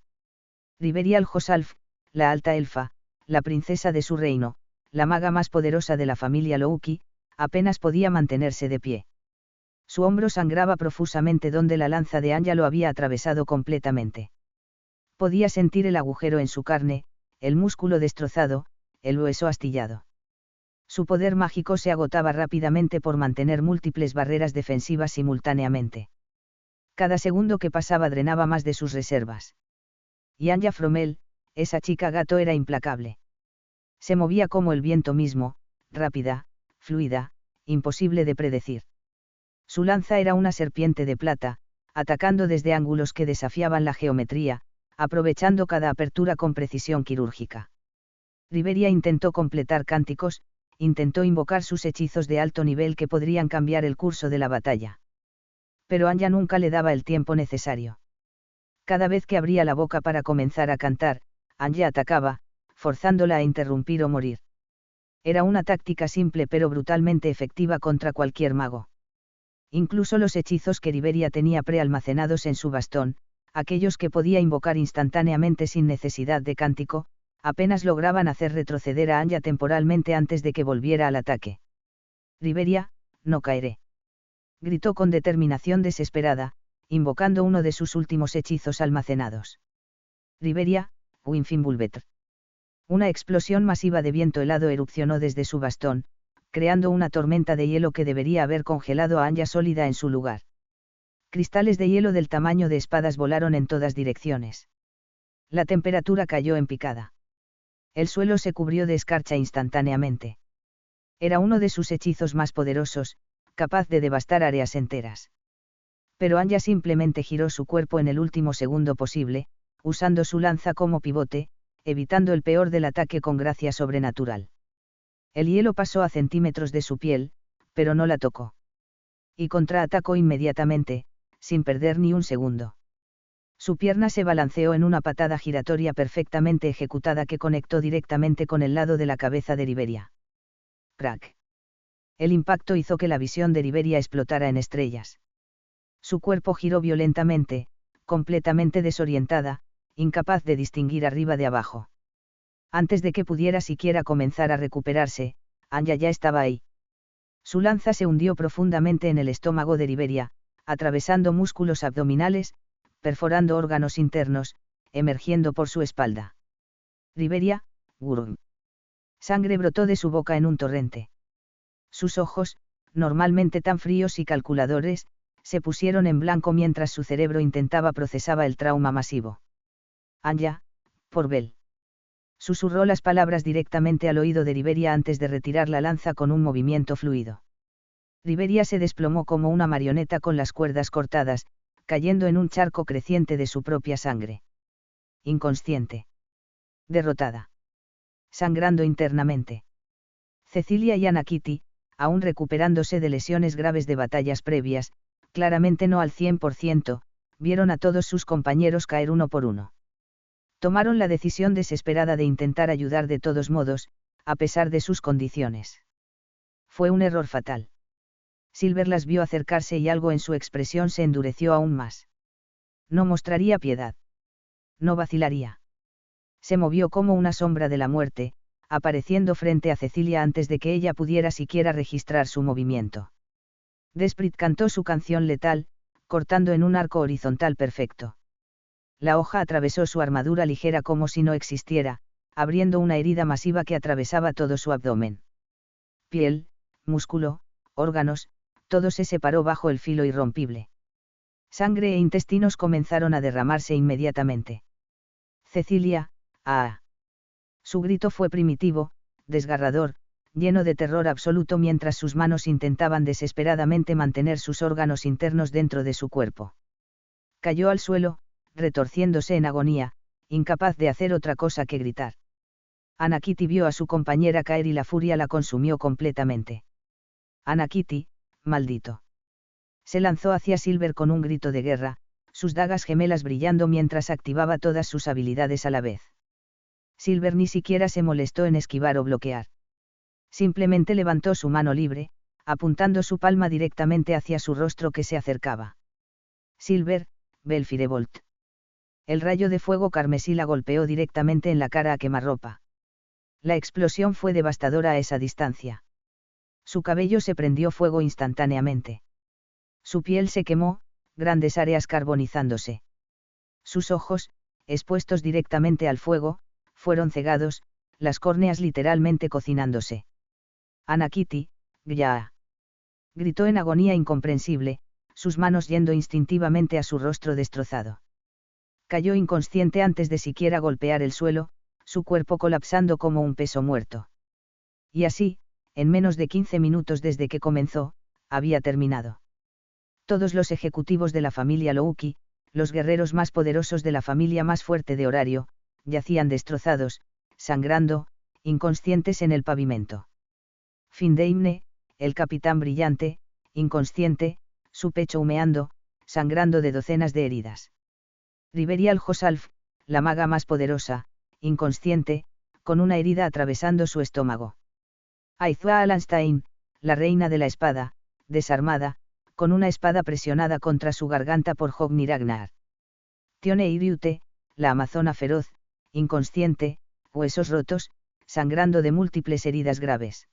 Riberia Aljosalf, la alta elfa, la princesa de su reino, la maga más poderosa de la familia Louki, apenas podía mantenerse de pie. Su hombro sangraba profusamente donde la lanza de Anya lo había atravesado completamente. Podía sentir el agujero en su carne, el músculo destrozado, el hueso astillado. Su poder mágico se agotaba rápidamente por mantener múltiples barreras defensivas simultáneamente. Cada segundo que pasaba drenaba más de sus reservas. Y Anya Fromel, esa chica gato, era implacable. Se movía como el viento mismo, rápida, fluida, imposible de predecir. Su lanza era una serpiente de plata, atacando desde ángulos que desafiaban la geometría, aprovechando cada apertura con precisión quirúrgica. Riberia intentó completar cánticos, intentó invocar sus hechizos de alto nivel que podrían cambiar el curso de la batalla. Pero Anya nunca le daba el tiempo necesario. Cada vez que abría la boca para comenzar a cantar, Anya atacaba, forzándola a interrumpir o morir. Era una táctica simple pero brutalmente efectiva contra cualquier mago. Incluso los hechizos que Riberia tenía prealmacenados en su bastón, aquellos que podía invocar instantáneamente sin necesidad de cántico, apenas lograban hacer retroceder a Anya temporalmente antes de que volviera al ataque. Riberia, no caeré. Gritó con determinación desesperada, invocando uno de sus últimos hechizos almacenados. Riberia, Winfimbulvetr. Una explosión masiva de viento helado erupcionó desde su bastón, creando una tormenta de hielo que debería haber congelado a Anya sólida en su lugar. Cristales de hielo del tamaño de espadas volaron en todas direcciones. La temperatura cayó en picada. El suelo se cubrió de escarcha instantáneamente. Era uno de sus hechizos más poderosos, capaz de devastar áreas enteras. Pero Anya simplemente giró su cuerpo en el último segundo posible, usando su lanza como pivote, evitando el peor del ataque con gracia sobrenatural. El hielo pasó a centímetros de su piel, pero no la tocó. Y contraatacó inmediatamente, sin perder ni un segundo. Su pierna se balanceó en una patada giratoria perfectamente ejecutada que conectó directamente con el lado de la cabeza de Riberia. Crack. El impacto hizo que la visión de Riberia explotara en estrellas. Su cuerpo giró violentamente, completamente desorientada, incapaz de distinguir arriba de abajo. Antes de que pudiera siquiera comenzar a recuperarse, Anya ya estaba ahí. Su lanza se hundió profundamente en el estómago de Riberia, atravesando músculos abdominales, perforando órganos internos, emergiendo por su espalda. Riberia, Gurung. Sangre brotó de su boca en un torrente. Sus ojos, normalmente tan fríos y calculadores, se pusieron en blanco mientras su cerebro intentaba procesar el trauma masivo. Anya, por Bel. Susurró las palabras directamente al oído de Riberia antes de retirar la lanza con un movimiento fluido. Riberia se desplomó como una marioneta con las cuerdas cortadas, cayendo en un charco creciente de su propia sangre. Inconsciente. Derrotada. Sangrando internamente. Cecilia y Anakiti, aún recuperándose de lesiones graves de batallas previas, claramente no al 100%, vieron a todos sus compañeros caer uno por uno. Tomaron la decisión desesperada de intentar ayudar de todos modos, a pesar de sus condiciones. Fue un error fatal. Silver las vio acercarse y algo en su expresión se endureció aún más. No mostraría piedad. No vacilaría. Se movió como una sombra de la muerte, apareciendo frente a Cecilia antes de que ella pudiera siquiera registrar su movimiento. Desprit cantó su canción letal, cortando en un arco horizontal perfecto. La hoja atravesó su armadura ligera como si no existiera, abriendo una herida masiva que atravesaba todo su abdomen. Piel, músculo, órganos, todo se separó bajo el filo irrompible. Sangre e intestinos comenzaron a derramarse inmediatamente. Cecilia, ¡ah! Su grito fue primitivo, desgarrador, lleno de terror absoluto mientras sus manos intentaban desesperadamente mantener sus órganos internos dentro de su cuerpo. Cayó al suelo, retorciéndose en agonía, incapaz de hacer otra cosa que gritar. Anna Kitty vio a su compañera caer y la furia la consumió completamente. Anna Kitty, maldito. Se lanzó hacia Silver con un grito de guerra, sus dagas gemelas brillando mientras activaba todas sus habilidades a la vez. Silver ni siquiera se molestó en esquivar o bloquear. Simplemente levantó su mano libre, apuntando su palma directamente hacia su rostro que se acercaba. Silver, ve el Firebolt. El rayo de fuego carmesí la golpeó directamente en la cara a quemarropa. La explosión fue devastadora a esa distancia. Su cabello se prendió fuego instantáneamente. Su piel se quemó, grandes áreas carbonizándose. Sus ojos, expuestos directamente al fuego, fueron cegados, las córneas literalmente cocinándose. Anna Kitty, ya. Gritó en agonía incomprensible, sus manos yendo instintivamente a su rostro destrozado. Cayó inconsciente antes de siquiera golpear el suelo, su cuerpo colapsando como un peso muerto. Y así, en menos de 15 minutos desde que comenzó, había terminado. Todos los ejecutivos de la familia Louki, los guerreros más poderosos de la familia más fuerte de Horario, yacían destrozados, sangrando, inconscientes en el pavimento. Findeimne, el capitán brillante, inconsciente, su pecho humeando, sangrando de docenas de heridas. Riverial Josalf, la maga más poderosa, inconsciente, con una herida atravesando su estómago. Aizua Alanstein, la reina de la espada, desarmada, con una espada presionada contra su garganta por Hogni Ragnar. Tione Iriute, la amazona feroz, inconsciente, huesos rotos, sangrando de múltiples heridas graves.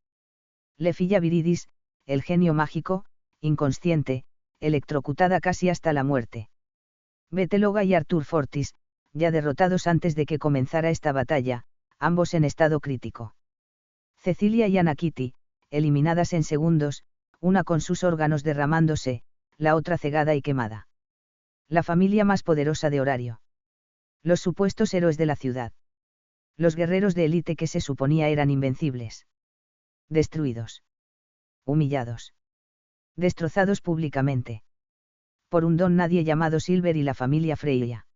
Lefilla Viridis, el genio mágico, inconsciente, electrocutada casi hasta la muerte. Beteloga y Arthur Fortis, ya derrotados antes de que comenzara esta batalla, ambos en estado crítico. Cecilia y Anna Kitty, eliminadas en segundos, una con sus órganos derramándose, la otra cegada y quemada. La familia más poderosa de Horario. Los supuestos héroes de la ciudad. Los guerreros de élite que se suponía eran invencibles. Destruidos. Humillados. Destrozados públicamente. Por un don nadie llamado Silver y la familia Freya.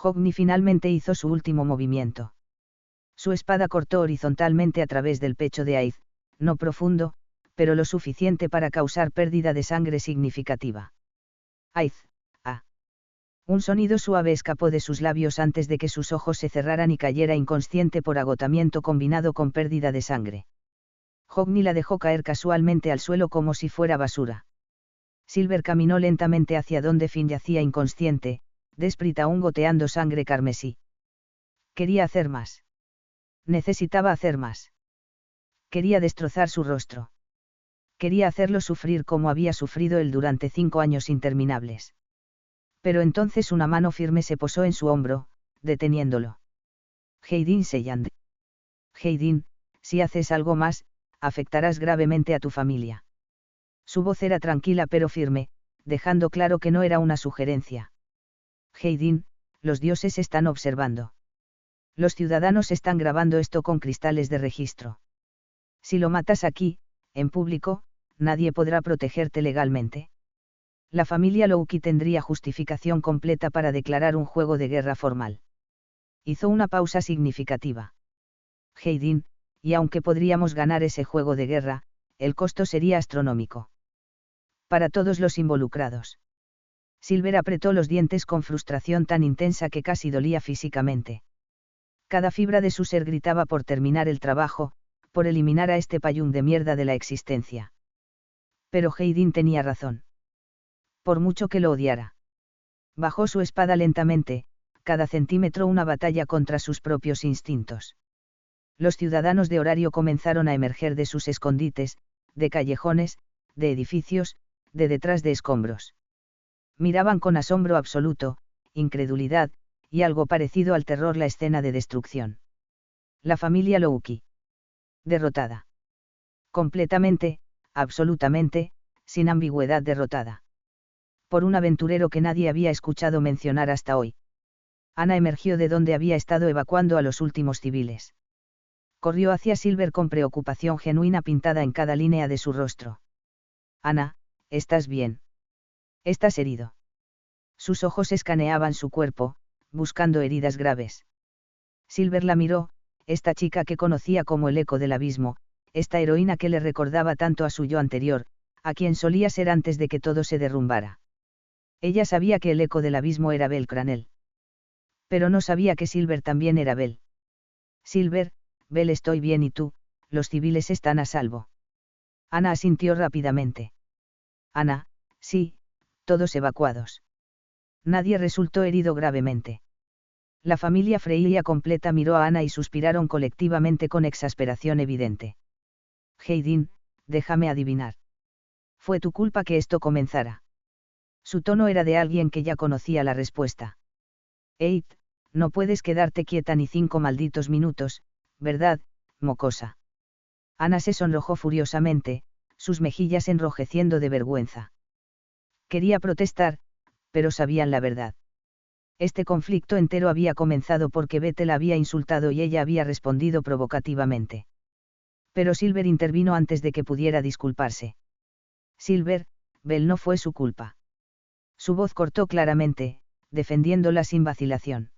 Hogni finalmente hizo su último movimiento. Su espada cortó horizontalmente a través del pecho de Aiz, no profundo, pero lo suficiente para causar pérdida de sangre significativa. Aiz, ah. Un sonido suave escapó de sus labios antes de que sus ojos se cerraran y cayera inconsciente por agotamiento combinado con pérdida de sangre. Hogni la dejó caer casualmente al suelo como si fuera basura. Silver caminó lentamente hacia donde Finn yacía inconsciente, Desprit aún goteando sangre carmesí. Quería hacer más. Necesitaba hacer más. Quería destrozar su rostro. Quería hacerlo sufrir como había sufrido él durante 5 años interminables. Pero entonces una mano firme se posó en su hombro, deteniéndolo. Heidin Seyand. Heidin, si haces algo más, afectarás gravemente a tu familia. Su voz era tranquila pero firme, dejando claro que no era una sugerencia. Heidin, los dioses están observando. Los ciudadanos están grabando esto con cristales de registro. Si lo matas aquí, en público, nadie podrá protegerte legalmente. La familia Louki tendría justificación completa para declarar un juego de guerra formal. Hizo una pausa significativa. Heidin, y aunque podríamos ganar ese juego de guerra, el costo sería astronómico. Para todos los involucrados. Silver apretó los dientes con frustración tan intensa que casi dolía físicamente. Cada fibra de su ser gritaba por terminar el trabajo, por eliminar a este payún de mierda de la existencia. Pero Heidin tenía razón. Por mucho que lo odiara. Bajó su espada lentamente, cada centímetro una batalla contra sus propios instintos. Los ciudadanos de horario comenzaron a emerger de sus escondites, de callejones, de edificios, de detrás de escombros. Miraban con asombro absoluto, incredulidad, y algo parecido al terror la escena de destrucción. La familia Louki. Derrotada. Completamente, absolutamente, sin ambigüedad derrotada. Por un aventurero que nadie había escuchado mencionar hasta hoy. Ana emergió de donde había estado evacuando a los últimos civiles. Corrió hacia Silver con preocupación genuina pintada en cada línea de su rostro. Ana, ¿estás bien? ¿Estás herido? Sus ojos escaneaban su cuerpo, buscando heridas graves. Silver la miró, esta chica que conocía como el eco del abismo, esta heroína que le recordaba tanto a su yo anterior, a quien solía ser antes de que todo se derrumbara. Ella sabía que el eco del abismo era Bel Cranel. Pero no sabía que Silver también era Bel. Silver, Bel, estoy bien y tú, los civiles están a salvo. Ana asintió rápidamente. Ana, sí, todos evacuados. Nadie resultó herido gravemente. La familia Freya completa miró a Ana y suspiraron colectivamente con exasperación evidente. Heidin, déjame adivinar. Fue tu culpa que esto comenzara. Su tono era de alguien que ya conocía la respuesta. Eid, no puedes quedarte quieta ni 5 malditos minutos, ¿verdad, mocosa? Ana se sonrojó furiosamente, sus mejillas enrojeciendo de vergüenza. Quería protestar, pero sabían la verdad. Este conflicto entero había comenzado porque Bette la había insultado y ella había respondido provocativamente. Pero Silver intervino antes de que pudiera disculparse. Silver, Bell no fue su culpa. Su voz cortó claramente, defendiéndola sin vacilación.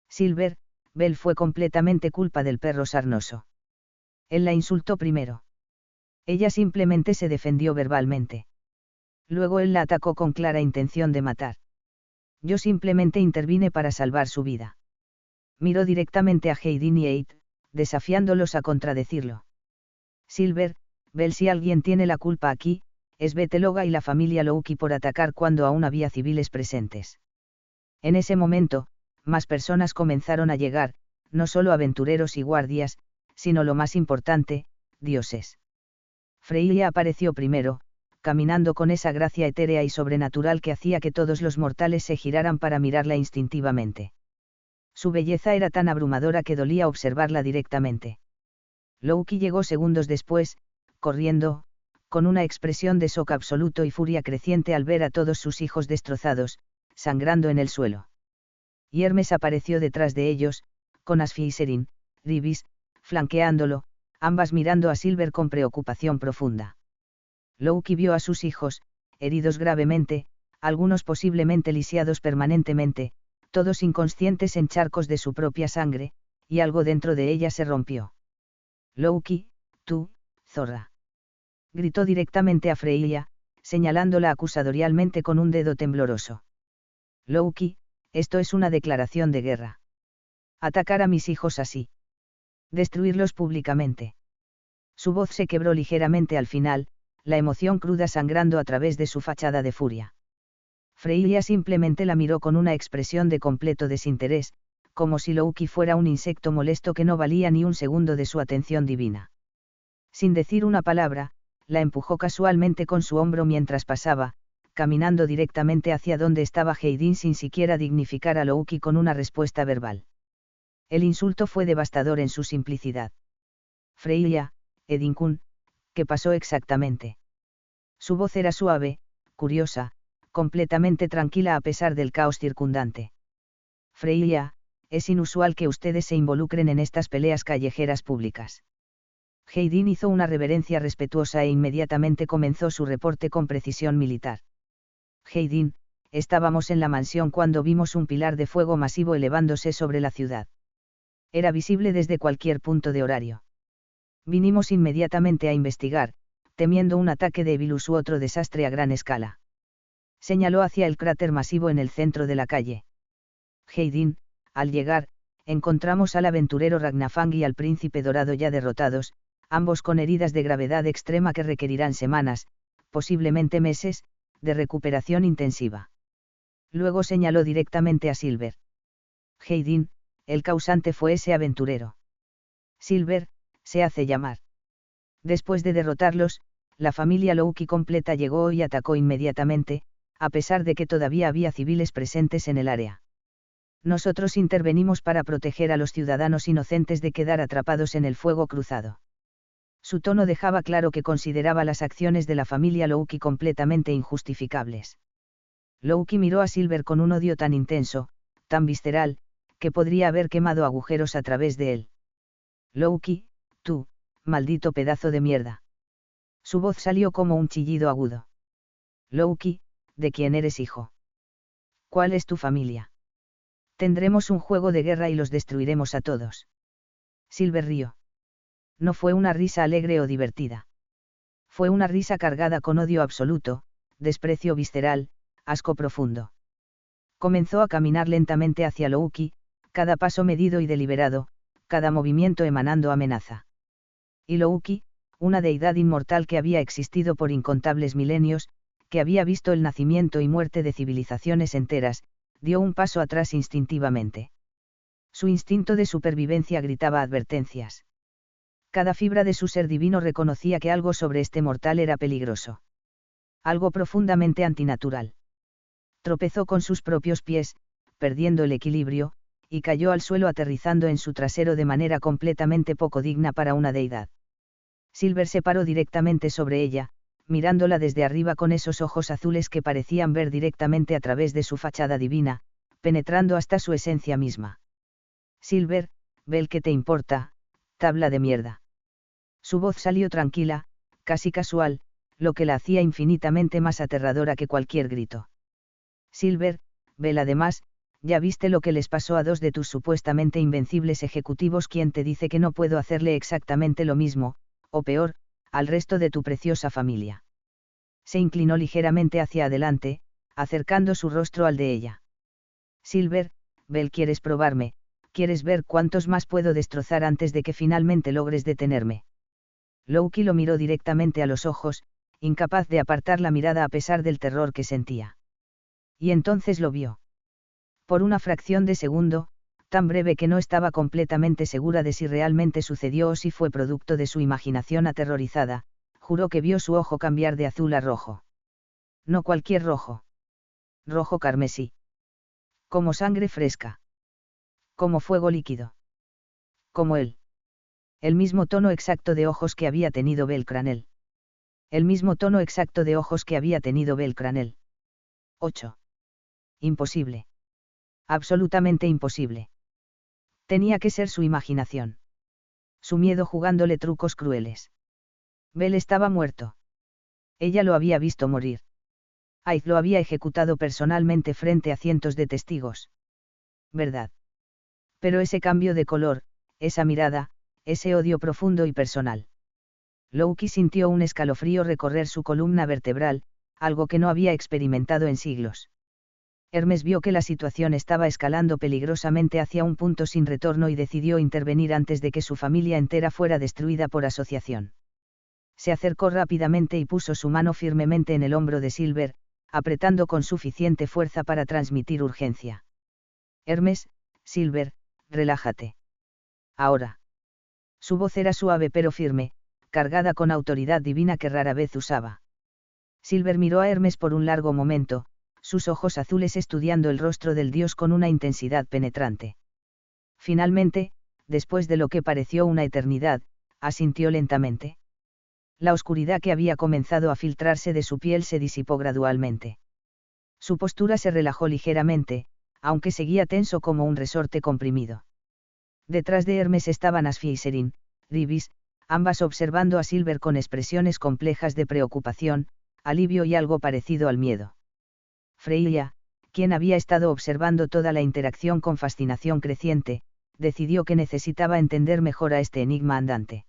Silver, Bell fue completamente culpa del perro sarnoso. Él la insultó primero. Ella simplemente se defendió verbalmente. Luego él la atacó con clara intención de matar. Yo simplemente intervine para salvar su vida. Miró directamente a Heidin y Eid, desafiándolos a contradecirlo. Silver, Bell, si alguien tiene la culpa aquí, es Bette Loga y la familia Louki por atacar cuando aún había civiles presentes. En ese momento, más personas comenzaron a llegar, no solo aventureros y guardias, sino lo más importante, dioses. Freya apareció primero, caminando con esa gracia etérea y sobrenatural que hacía que todos los mortales se giraran para mirarla instintivamente. Su belleza era tan abrumadora que dolía observarla directamente. Louki llegó segundos después, corriendo, con una expresión de shock absoluto y furia creciente al ver a todos sus hijos destrozados, sangrando en el suelo. Y Hermes apareció detrás de ellos, con Asfi y Serin, Ribis, flanqueándolo, ambas mirando a Silver con preocupación profunda. Louki vio a sus hijos, heridos gravemente, algunos posiblemente lisiados permanentemente, todos inconscientes en charcos de su propia sangre, y algo dentro de ella se rompió. Louki, tú, zorra. Gritó directamente a Freya, señalándola acusadorialmente con un dedo tembloroso. Louki, esto es una declaración de guerra. Atacar a mis hijos así. Destruirlos públicamente. Su voz se quebró ligeramente al final, la emoción cruda sangrando a través de su fachada de furia. Freya simplemente la miró con una expresión de completo desinterés, como si Louki fuera un insecto molesto que no valía ni un segundo de su atención divina. Sin decir una palabra, la empujó casualmente con su hombro mientras pasaba, caminando directamente hacia donde estaba Heidin sin siquiera dignificar a Louki con una respuesta verbal. El insulto fue devastador en su simplicidad. Freya, Edinkun, ¿qué pasó exactamente? Su voz era suave, curiosa, completamente tranquila a pesar del caos circundante. Freya, es inusual que ustedes se involucren en estas peleas callejeras públicas. Heidin hizo una reverencia respetuosa e inmediatamente comenzó su reporte con precisión militar. Heidin, estábamos en la mansión cuando vimos un pilar de fuego masivo elevándose sobre la ciudad. Era visible desde cualquier punto de horario. Vinimos inmediatamente a investigar, temiendo un ataque de Evilus u otro desastre a gran escala. Señaló hacia el cráter masivo en el centro de la calle. Heidin, al llegar, encontramos al aventurero Ragnafang y al príncipe dorado ya derrotados, ambos con heridas de gravedad extrema que requerirán semanas, posiblemente meses, de recuperación intensiva. Luego señaló directamente a Silver. Hayden, el causante fue ese aventurero. Silver, se hace llamar. Después de derrotarlos, la familia Louki completa llegó y atacó inmediatamente, a pesar de que todavía había civiles presentes en el área. Nosotros intervenimos para proteger a los ciudadanos inocentes de quedar atrapados en el fuego cruzado. Su tono dejaba claro que consideraba las acciones de la familia Louki completamente injustificables. Louki miró a Silver con un odio tan intenso, tan visceral, que podría haber quemado agujeros a través de él. Louki, tú, maldito pedazo de mierda. Su voz salió como un chillido agudo. Louki, ¿de quién eres hijo? ¿Cuál es tu familia? Tendremos un juego de guerra y los destruiremos a todos. Silver rió. No fue una risa alegre o divertida. Fue una risa cargada con odio absoluto, desprecio visceral, asco profundo. Comenzó a caminar lentamente hacia Louki, cada paso medido y deliberado, cada movimiento emanando amenaza. Y Louki, una deidad inmortal que había existido por incontables milenios, que había visto el nacimiento y muerte de civilizaciones enteras, dio un paso atrás instintivamente. Su instinto de supervivencia gritaba advertencias. Cada fibra de su ser divino reconocía que algo sobre este mortal era peligroso. Algo profundamente antinatural. Tropezó con sus propios pies, perdiendo el equilibrio, y cayó al suelo aterrizando en su trasero de manera completamente poco digna para una deidad. Silver se paró directamente sobre ella, mirándola desde arriba con esos ojos azules que parecían ver directamente a través de su fachada divina, penetrando hasta su esencia misma. Silver, ve el que te importa, tabla de mierda. Su voz salió tranquila, casi casual, lo que la hacía infinitamente más aterradora que cualquier grito. Silver, Bell además, ya viste lo que les pasó a dos de tus supuestamente invencibles ejecutivos. ¿Quién te dice que no puedo hacerle exactamente lo mismo, o peor, al resto de tu preciosa familia? Se inclinó ligeramente hacia adelante, acercando su rostro al de ella. Silver, Bell, ¿quieres probarme? ¿Quieres ver cuántos más puedo destrozar antes de que finalmente logres detenerme? Louki lo miró directamente a los ojos, incapaz de apartar la mirada a pesar del terror que sentía. Y entonces lo vio. Por una fracción de segundo, tan breve que no estaba completamente segura de si realmente sucedió o si fue producto de su imaginación aterrorizada, juró que vio su ojo cambiar de azul a rojo. No cualquier rojo. Rojo carmesí. Como sangre fresca. Como fuego líquido. Como él. El mismo tono exacto de ojos que había tenido Belcranel. El mismo tono exacto de ojos que había tenido Belcranel. 8. Imposible. Absolutamente imposible. Tenía que ser su imaginación. Su miedo jugándole trucos crueles. Bell estaba muerto. Ella lo había visto morir. Aiz lo había ejecutado personalmente frente a cientos de testigos. ¿Verdad? Pero ese cambio de color, esa mirada, ese odio profundo y personal. Louki sintió un escalofrío recorrer su columna vertebral, algo que no había experimentado en siglos. Hermes vio que la situación estaba escalando peligrosamente hacia un punto sin retorno y decidió intervenir antes de que su familia entera fuera destruida por asociación. Se acercó rápidamente y puso su mano firmemente en el hombro de Silver, apretando con suficiente fuerza para transmitir urgencia. Hermes, Silver, relájate. Ahora. Su voz era suave pero firme, cargada con autoridad divina que rara vez usaba. Silver miró a Hermes por un largo momento, sus ojos azules estudiando el rostro del dios con una intensidad penetrante. Finalmente, después de lo que pareció una eternidad, asintió lentamente. La oscuridad que había comenzado a filtrarse de su piel se disipó gradualmente. Su postura se relajó ligeramente, aunque seguía tenso como un resorte comprimido. Detrás de Hermes estaban Asfi y Serin, Ribis, ambas observando a Silver con expresiones complejas de preocupación, alivio y algo parecido al miedo. Freya, quien había estado observando toda la interacción con fascinación creciente, decidió que necesitaba entender mejor a este enigma andante.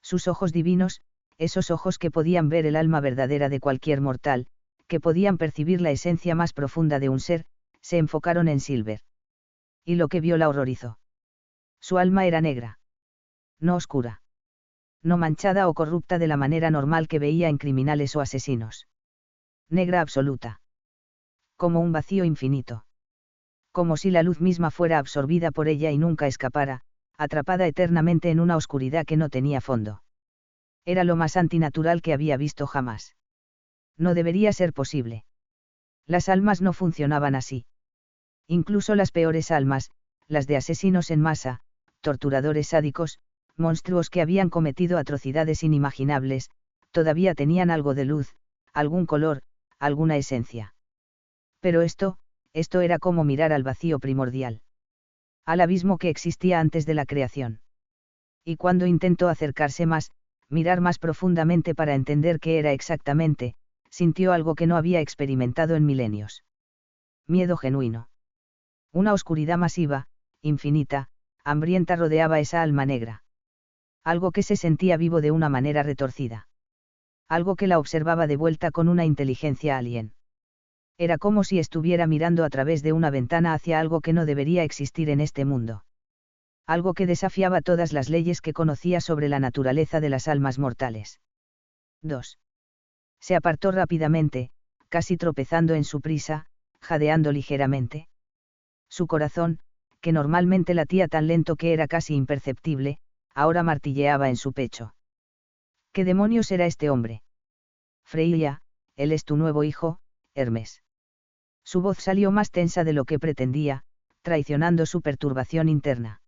Sus ojos divinos, esos ojos que podían ver el alma verdadera de cualquier mortal, que podían percibir la esencia más profunda de un ser, se enfocaron en Silver. Y lo que vio la horrorizó. Su alma era negra. No oscura. No manchada o corrupta de la manera normal que veía en criminales o asesinos. Negra absoluta. Como un vacío infinito. como si la luz misma fuera absorbida por ella y nunca escapara, atrapada eternamente en una oscuridad que no tenía fondo. Era lo más antinatural que había visto jamás. No debería ser posible. Las almas no funcionaban así. Incluso las peores almas, las de asesinos en masa, torturadores sádicos, monstruos que habían cometido atrocidades inimaginables, todavía tenían algo de luz, algún color, alguna esencia. Pero esto era como mirar al vacío primordial. Al abismo que existía antes de la creación. Y cuando intentó acercarse más, mirar más profundamente para entender qué era exactamente, sintió algo que no había experimentado en milenios. Miedo genuino. Una oscuridad masiva, infinita, hambrienta rodeaba esa alma negra. Algo que se sentía vivo de una manera retorcida. Algo que la observaba de vuelta con una inteligencia alien. Era como si estuviera mirando a través de una ventana hacia algo que no debería existir en este mundo. Algo que desafiaba todas las leyes que conocía sobre la naturaleza de las almas mortales. 2. Se apartó rápidamente, casi tropezando en su prisa, jadeando ligeramente. Su corazón, que normalmente latía tan lento que era casi imperceptible, ahora martilleaba en su pecho. ¿Qué demonios era este hombre? Freya, él es tu nuevo hijo, Hermes. Su voz salió más tensa de lo que pretendía, traicionando su perturbación interna.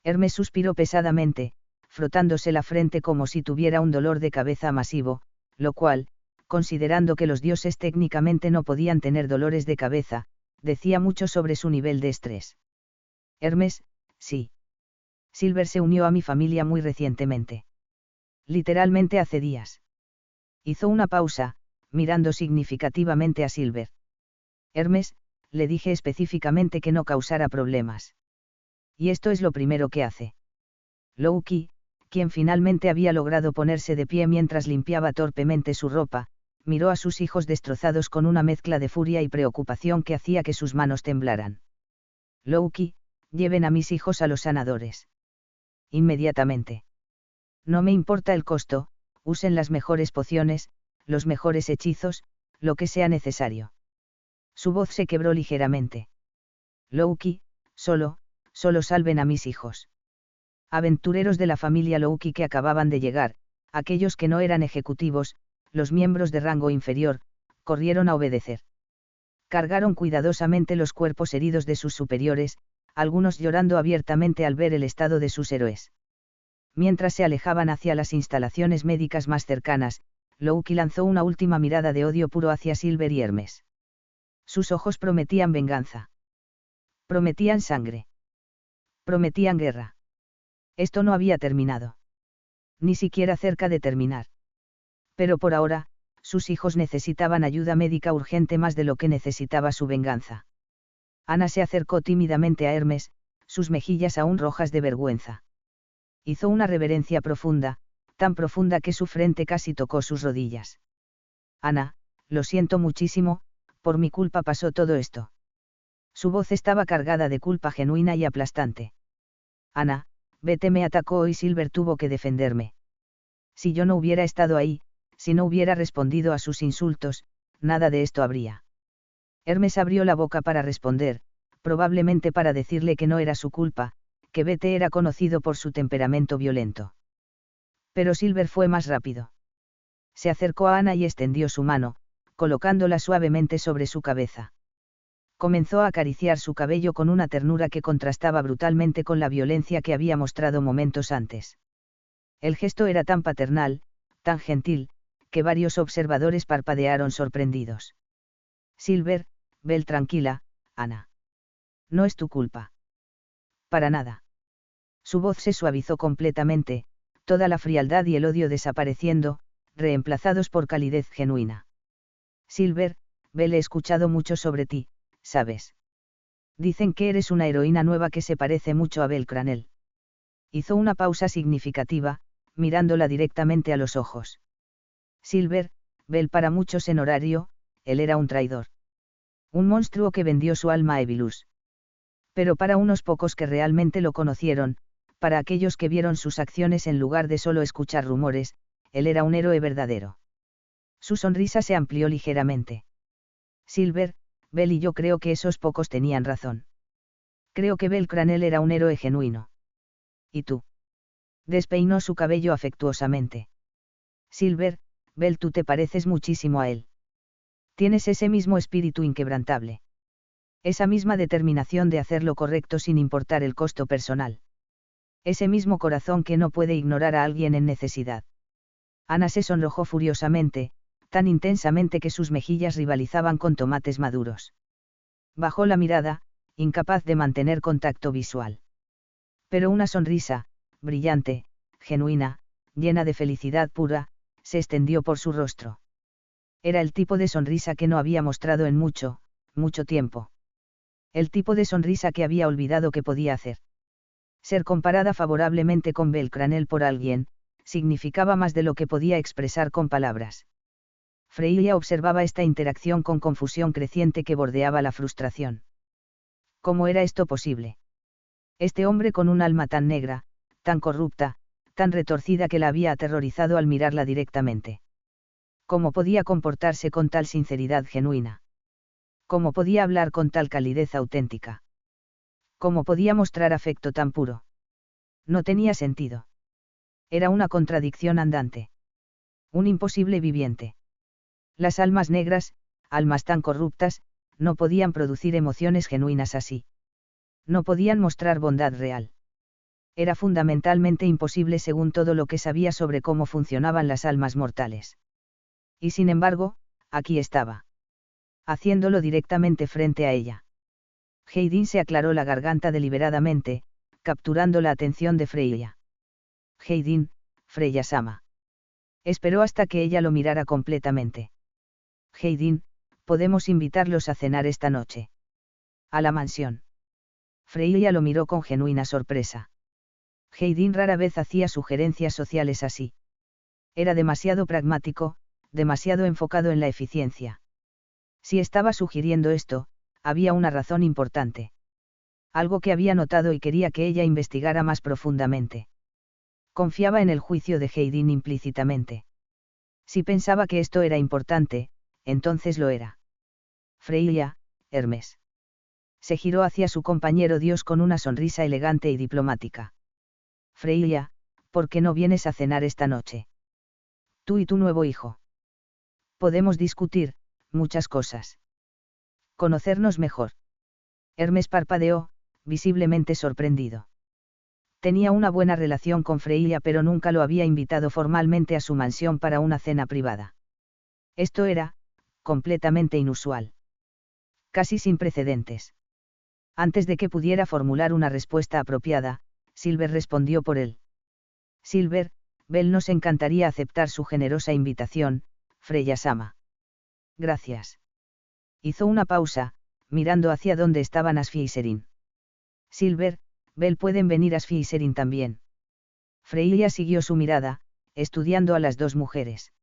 Hermes suspiró pesadamente, frotándose la frente como si tuviera un dolor de cabeza masivo, lo cual, considerando que los dioses técnicamente no podían tener dolores de cabeza, decía mucho sobre su nivel de estrés. Hermes, sí. Silver se unió a mi familia muy recientemente. Literalmente hace días. Hizo una pausa, mirando significativamente a Silver. Hermes, le dije específicamente que no causara problemas. Y esto es lo primero que hace. Loki, quien finalmente había logrado ponerse de pie mientras limpiaba torpemente su ropa, miró a sus hijos destrozados con una mezcla de furia y preocupación que hacía que sus manos temblaran. Loki, lleven a mis hijos a los sanadores. Inmediatamente. No me importa el costo, usen las mejores pociones, los mejores hechizos, lo que sea necesario. Su voz se quebró ligeramente. Loki, solo salven a mis hijos. Aventureros de la familia Loki que acababan de llegar, aquellos que no eran ejecutivos, los miembros de rango inferior, corrieron a obedecer. Cargaron cuidadosamente los cuerpos heridos de sus superiores, algunos llorando abiertamente al ver el estado de sus héroes. Mientras se alejaban hacia las instalaciones médicas más cercanas, Loki lanzó una última mirada de odio puro hacia Silver y Hermes. Sus ojos prometían venganza. Prometían sangre. Prometían guerra. Esto no había terminado. Ni siquiera cerca de terminar. Pero por ahora, sus hijos necesitaban ayuda médica urgente más de lo que necesitaba su venganza. Ana se acercó tímidamente a Hermes, sus mejillas aún rojas de vergüenza. Hizo una reverencia profunda, tan profunda que su frente casi tocó sus rodillas. Ana, lo siento muchísimo, por mi culpa pasó todo esto. Su voz estaba cargada de culpa genuina y aplastante. Ana, Bete me atacó y Silver tuvo que defenderme. Si yo no hubiera estado ahí, si no hubiera respondido a sus insultos, nada de esto habría. Hermes abrió la boca para responder, probablemente para decirle que no era su culpa, que Bete era conocido por su temperamento violento. Pero Silver fue más rápido. Se acercó a Ana y extendió su mano, colocándola suavemente sobre su cabeza. Comenzó a acariciar su cabello con una ternura que contrastaba brutalmente con la violencia que había mostrado momentos antes. El gesto era tan paternal, tan gentil, que varios observadores parpadearon sorprendidos. Silver, vel tranquila, Ana. No es tu culpa. Para nada. Su voz se suavizó completamente, toda la frialdad y el odio desapareciendo, reemplazados por calidez genuina. Silver, vel, he escuchado mucho sobre ti, ¿sabes? Dicen que eres una heroína nueva que se parece mucho a Bel Cranel. Hizo una pausa significativa, mirándola directamente a los ojos. Silver, Bel, para muchos en horario, él era un traidor. Un monstruo que vendió su alma a Evilus. Pero para unos pocos que realmente lo conocieron, para aquellos que vieron sus acciones en lugar de solo escuchar rumores, él era un héroe verdadero. Su sonrisa se amplió ligeramente. Silver, Bel y yo creo que esos pocos tenían razón. Creo que Belcranel era un héroe genuino. ¿Y tú? Despeinó su cabello afectuosamente. Silver, Bel, tú te pareces muchísimo a él. Tienes ese mismo espíritu inquebrantable. Esa misma determinación de hacer lo correcto sin importar el costo personal. Ese mismo corazón que no puede ignorar a alguien en necesidad. Ana se sonrojó furiosamente, tan intensamente que sus mejillas rivalizaban con tomates maduros. Bajó la mirada, incapaz de mantener contacto visual. Pero una sonrisa, brillante, genuina, llena de felicidad pura, se extendió por su rostro. Era el tipo de sonrisa que no había mostrado en mucho, mucho tiempo. El tipo de sonrisa que había olvidado que podía hacer. Ser comparada favorablemente con Belcranel por alguien, significaba más de lo que podía expresar con palabras. Freya observaba esta interacción con confusión creciente que bordeaba la frustración. ¿Cómo era esto posible? Este hombre con un alma tan negra, tan corrupta, tan retorcida que la había aterrorizado al mirarla directamente. ¿Cómo podía comportarse con tal sinceridad genuina? ¿Cómo podía hablar con tal calidez auténtica? ¿Cómo podía mostrar afecto tan puro? No tenía sentido. Era una contradicción andante. Un imposible viviente. Las almas negras, almas tan corruptas, no podían producir emociones genuinas así. No podían mostrar bondad real. Era fundamentalmente imposible según todo lo que sabía sobre cómo funcionaban las almas mortales. Y sin embargo, aquí estaba. Haciéndolo directamente frente a ella. Heidin se aclaró la garganta deliberadamente, capturando la atención de Freya. Heidin, Freya-sama. Esperó hasta que ella lo mirara completamente. Heidin, podemos invitarlos a cenar esta noche. A la mansión. Freya lo miró con genuina sorpresa. Heidin rara vez hacía sugerencias sociales así. Era demasiado pragmático, demasiado enfocado en la eficiencia. Si estaba sugiriendo esto, había una razón importante. Algo que había notado y quería que ella investigara más profundamente. Confiaba en el juicio de Heidin implícitamente. Si pensaba que esto era importante, entonces lo era. Freya, Hermes. Se giró hacia su compañero Dios con una sonrisa elegante y diplomática. Freya, ¿por qué no vienes a cenar esta noche? Tú y tu nuevo hijo. Podemos discutir, muchas cosas. Conocernos mejor. Hermes parpadeó, visiblemente sorprendido. Tenía una buena relación con Freya pero nunca lo había invitado formalmente a su mansión para una cena privada. Esto era, completamente inusual. Casi sin precedentes. Antes de que pudiera formular una respuesta apropiada, Silver respondió por él. Silver, Bel nos encantaría aceptar su generosa invitación, Freya-sama. Gracias. Hizo una pausa, mirando hacia donde estaban Asfi y Serin. Silver, Bel pueden venir Asfi y Serin también. Freya siguió su mirada, estudiando a las dos mujeres.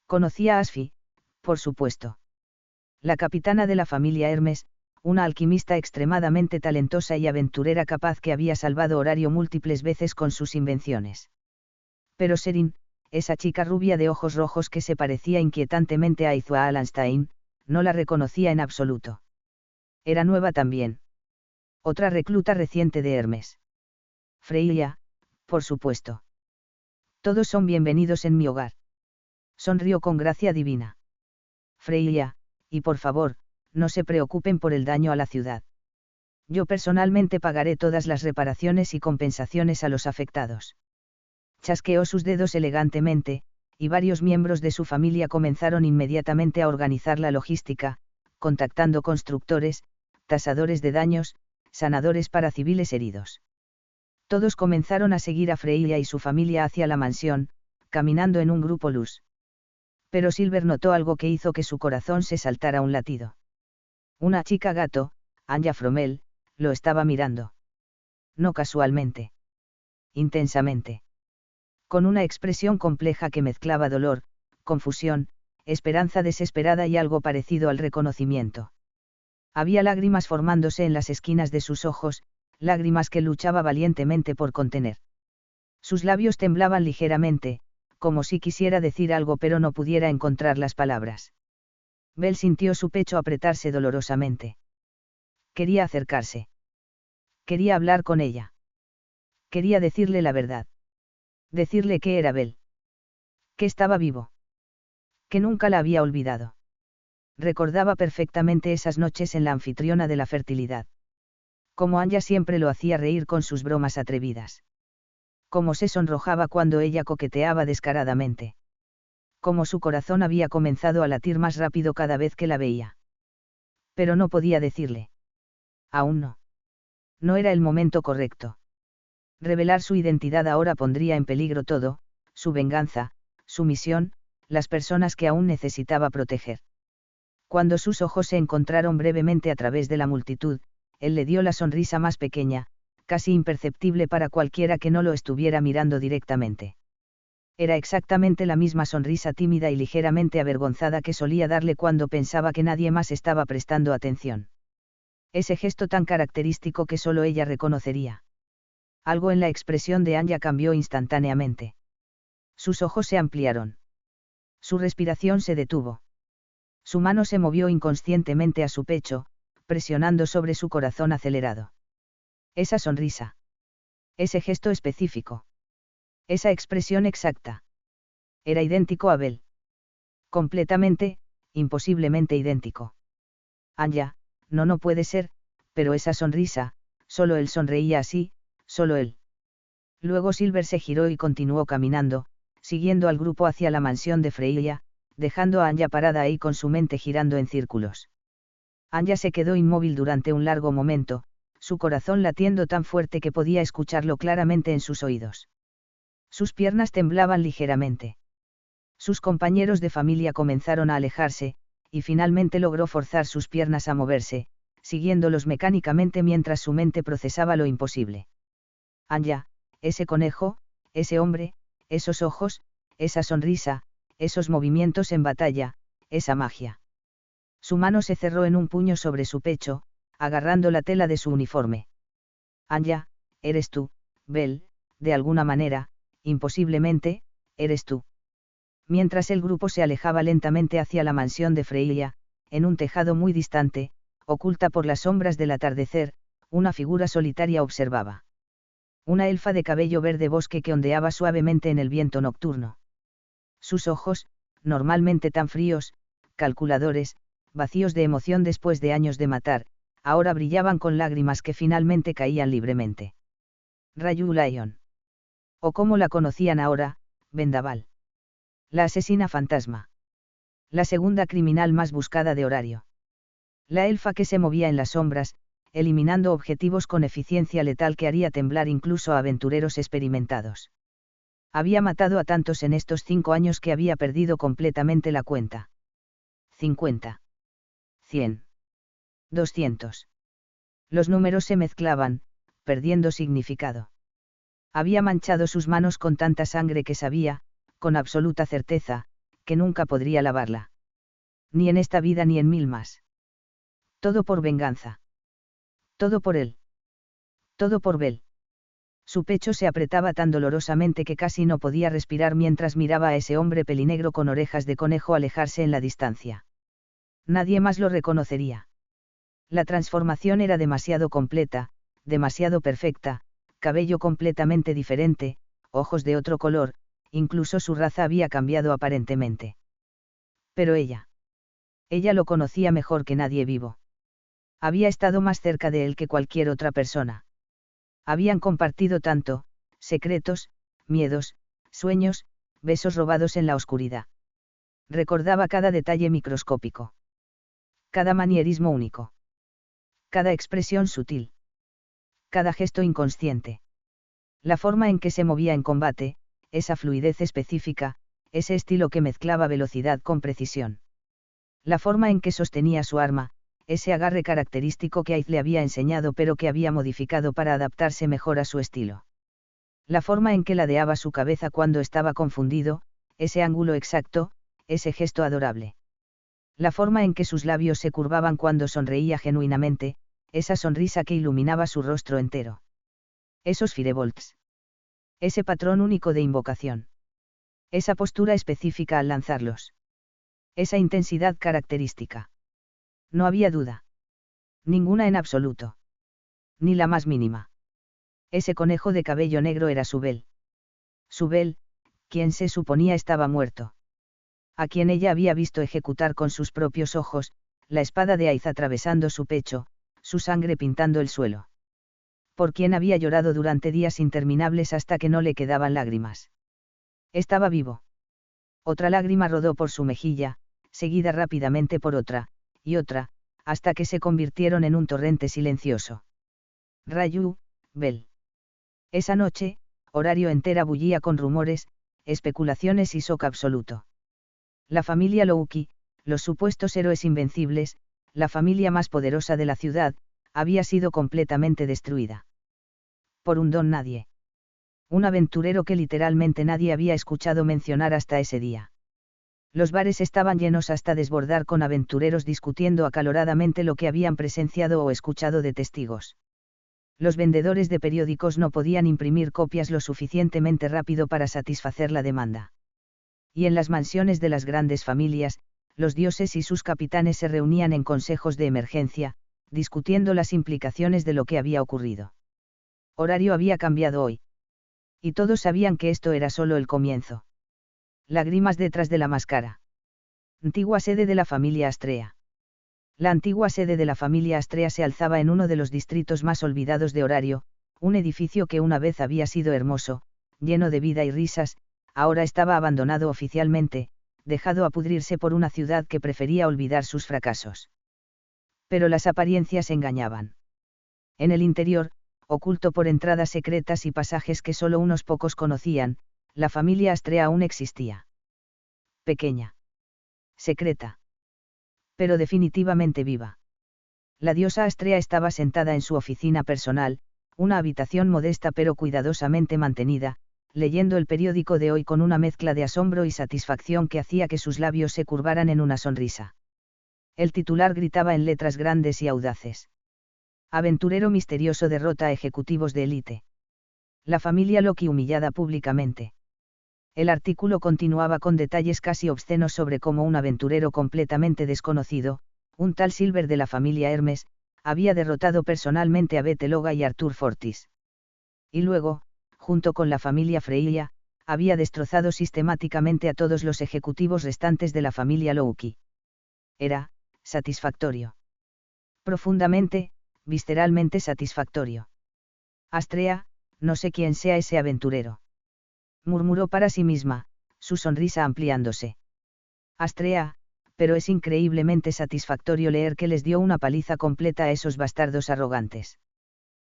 Conocía a Asfi, por supuesto. La capitana de la familia Hermes, una alquimista extremadamente talentosa y aventurera capaz que había salvado Horario múltiples veces con sus invenciones. Pero Serin, esa chica rubia de ojos rojos que se parecía inquietantemente a Izua Alanstein, no la reconocía en absoluto. Era nueva también. Otra recluta reciente de Hermes. Freya, por supuesto. Todos son bienvenidos en mi hogar. Sonrió con gracia divina. Freya, y por favor, no se preocupen por el daño a la ciudad. Yo personalmente pagaré todas las reparaciones y compensaciones a los afectados. Chasqueó sus dedos elegantemente, y varios miembros de su familia comenzaron inmediatamente a organizar la logística, contactando constructores, tasadores de daños, sanadores para civiles heridos. Todos comenzaron a seguir a Freya y su familia hacia la mansión, caminando en un grupo luz. Pero Silver notó algo que hizo que su corazón se saltara un latido. Una chica gato, Anja Fromel, lo estaba mirando. No casualmente. Intensamente. Con una expresión compleja que mezclaba dolor, confusión, esperanza desesperada y algo parecido al reconocimiento. Había lágrimas formándose en las esquinas de sus ojos, lágrimas que luchaba valientemente por contener. Sus labios temblaban ligeramente, como si quisiera decir algo pero no pudiera encontrar las palabras. Bel sintió su pecho apretarse dolorosamente. Quería acercarse. Quería hablar con ella. Quería decirle la verdad. Decirle que era Bel. Que estaba vivo. Que nunca la había olvidado. Recordaba perfectamente esas noches en la anfitriona de la fertilidad. Como Anya siempre lo hacía reír con sus bromas atrevidas. Cómo se sonrojaba cuando ella coqueteaba descaradamente. Cómo su corazón había comenzado a latir más rápido cada vez que la veía. Pero no podía decirle. Aún no. No era el momento correcto. Revelar su identidad ahora pondría en peligro todo, su venganza, su misión, las personas que aún necesitaba proteger. Cuando sus ojos se encontraron brevemente a través de la multitud, él le dio la sonrisa más pequeña, casi imperceptible para cualquiera que no lo estuviera mirando directamente. Era exactamente la misma sonrisa tímida y ligeramente avergonzada que solía darle cuando pensaba que nadie más estaba prestando atención. Ese gesto tan característico que solo ella reconocería. Algo en la expresión de Anya cambió instantáneamente. Sus ojos se ampliaron. Su respiración se detuvo. Su mano se movió inconscientemente a su pecho, presionando sobre su corazón acelerado. Esa sonrisa. Ese gesto específico. Esa expresión exacta. Era idéntico a Bel. Completamente, imposiblemente idéntico. Anya, no puede ser, pero esa sonrisa, solo él sonreía así, solo él. Luego Silver se giró y continuó caminando, siguiendo al grupo hacia la mansión de Freya, dejando a Anya parada ahí con su mente girando en círculos. Anya se quedó inmóvil durante un largo momento, su corazón latiendo tan fuerte que podía escucharlo claramente en sus oídos. Sus piernas temblaban ligeramente. Sus compañeros de familia comenzaron a alejarse, y finalmente logró forzar sus piernas a moverse, siguiéndolos mecánicamente mientras su mente procesaba lo imposible. Anya, ese conejo, ese hombre, esos ojos, esa sonrisa, esos movimientos en batalla, esa magia. Su mano se cerró en un puño sobre su pecho, agarrando la tela de su uniforme. Anya, eres tú, Bel, de alguna manera, imposiblemente, eres tú. Mientras el grupo se alejaba lentamente hacia la mansión de Freya, en un tejado muy distante, oculta por las sombras del atardecer, una figura solitaria observaba. Una elfa de cabello verde bosque que ondeaba suavemente en el viento nocturno. Sus ojos, normalmente tan fríos, calculadores, vacíos de emoción después de años de matar, ahora brillaban con lágrimas que finalmente caían libremente. Rayu Lion. O como la conocían ahora, Vendaval. La asesina fantasma. La segunda criminal más buscada de horario. La elfa que se movía en las sombras, eliminando objetivos con eficiencia letal que haría temblar incluso a aventureros experimentados. Había matado a tantos en estos 5 años que había perdido completamente la cuenta. 50. 100. 200. Los números se mezclaban, perdiendo significado. Había manchado sus manos con tanta sangre que sabía, con absoluta certeza, que nunca podría lavarla. Ni en esta vida ni en 1000 más. Todo por venganza. Todo por él. Todo por Bel. Su pecho se apretaba tan dolorosamente que casi no podía respirar mientras miraba a ese hombre pelinegro con orejas de conejo alejarse en la distancia. Nadie más lo reconocería. La transformación era demasiado completa, demasiado perfecta, cabello completamente diferente, ojos de otro color, incluso su raza había cambiado aparentemente. Pero ella. Ella lo conocía mejor que nadie vivo. Había estado más cerca de él que cualquier otra persona. Habían compartido tanto, secretos, miedos, sueños, besos robados en la oscuridad. Recordaba cada detalle microscópico. Cada manierismo único. Cada expresión sutil. Cada gesto inconsciente. La forma en que se movía en combate, esa fluidez específica, ese estilo que mezclaba velocidad con precisión. La forma en que sostenía su arma, ese agarre característico que Aiz le había enseñado pero que había modificado para adaptarse mejor a su estilo. La forma en que ladeaba su cabeza cuando estaba confundido, ese ángulo exacto, ese gesto adorable. La forma en que sus labios se curvaban cuando sonreía genuinamente, esa sonrisa que iluminaba su rostro entero. Esos firebolts. Ese patrón único de invocación. Esa postura específica al lanzarlos. Esa intensidad característica. No había duda. Ninguna en absoluto. Ni la más mínima. Ese conejo de cabello negro era Subel. Subel, quien se suponía estaba muerto. A quien ella había visto ejecutar con sus propios ojos, la espada de Aiz atravesando su pecho, su sangre pintando el suelo. Por quien había llorado durante días interminables hasta que no le quedaban lágrimas. Estaba vivo. Otra lágrima rodó por su mejilla, seguida rápidamente por otra, y otra, hasta que se convirtieron en un torrente silencioso. Rayu, Bel. Esa noche, Horario entera bullía con rumores, especulaciones y shock absoluto. La familia Louki, los supuestos héroes invencibles, la familia más poderosa de la ciudad, había sido completamente destruida. Por un don nadie. Un aventurero que literalmente nadie había escuchado mencionar hasta ese día. Los bares estaban llenos hasta desbordar con aventureros discutiendo acaloradamente lo que habían presenciado o escuchado de testigos. Los vendedores de periódicos no podían imprimir copias lo suficientemente rápido para satisfacer la demanda. Y en las mansiones de las grandes familias, los dioses y sus capitanes se reunían en consejos de emergencia, discutiendo las implicaciones de lo que había ocurrido. Horario había cambiado hoy. Y todos sabían que esto era solo el comienzo. Lágrimas detrás de la máscara. Antigua sede de la familia Astrea. La antigua sede de la familia Astrea se alzaba en uno de los distritos más olvidados de Horario, un edificio que una vez había sido hermoso, lleno de vida y risas, ahora estaba abandonado oficialmente, dejado a pudrirse por una ciudad que prefería olvidar sus fracasos. Pero las apariencias engañaban. En el interior, oculto por entradas secretas y pasajes que solo unos pocos conocían, la familia Astrea aún existía. Pequeña. Secreta. Pero definitivamente viva. La diosa Astrea estaba sentada en su oficina personal, una habitación modesta pero cuidadosamente mantenida, leyendo el periódico de hoy con una mezcla de asombro y satisfacción que hacía que sus labios se curvaran en una sonrisa. El titular gritaba en letras grandes y audaces. Aventurero misterioso derrota a ejecutivos de élite. La familia Loki humillada públicamente. El artículo continuaba con detalles casi obscenos sobre cómo un aventurero completamente desconocido, un tal Silver de la familia Hermes, había derrotado personalmente a Beteloga y Arthur Fortis. Y luego, junto con la familia Freya, había destrozado sistemáticamente a todos los ejecutivos restantes de la familia Loki. Era, satisfactorio. Profundamente, visceralmente satisfactorio. Astrea, no sé quién sea ese aventurero. Murmuró para sí misma, su sonrisa ampliándose. Astrea, pero es increíblemente satisfactorio leer que les dio una paliza completa a esos bastardos arrogantes.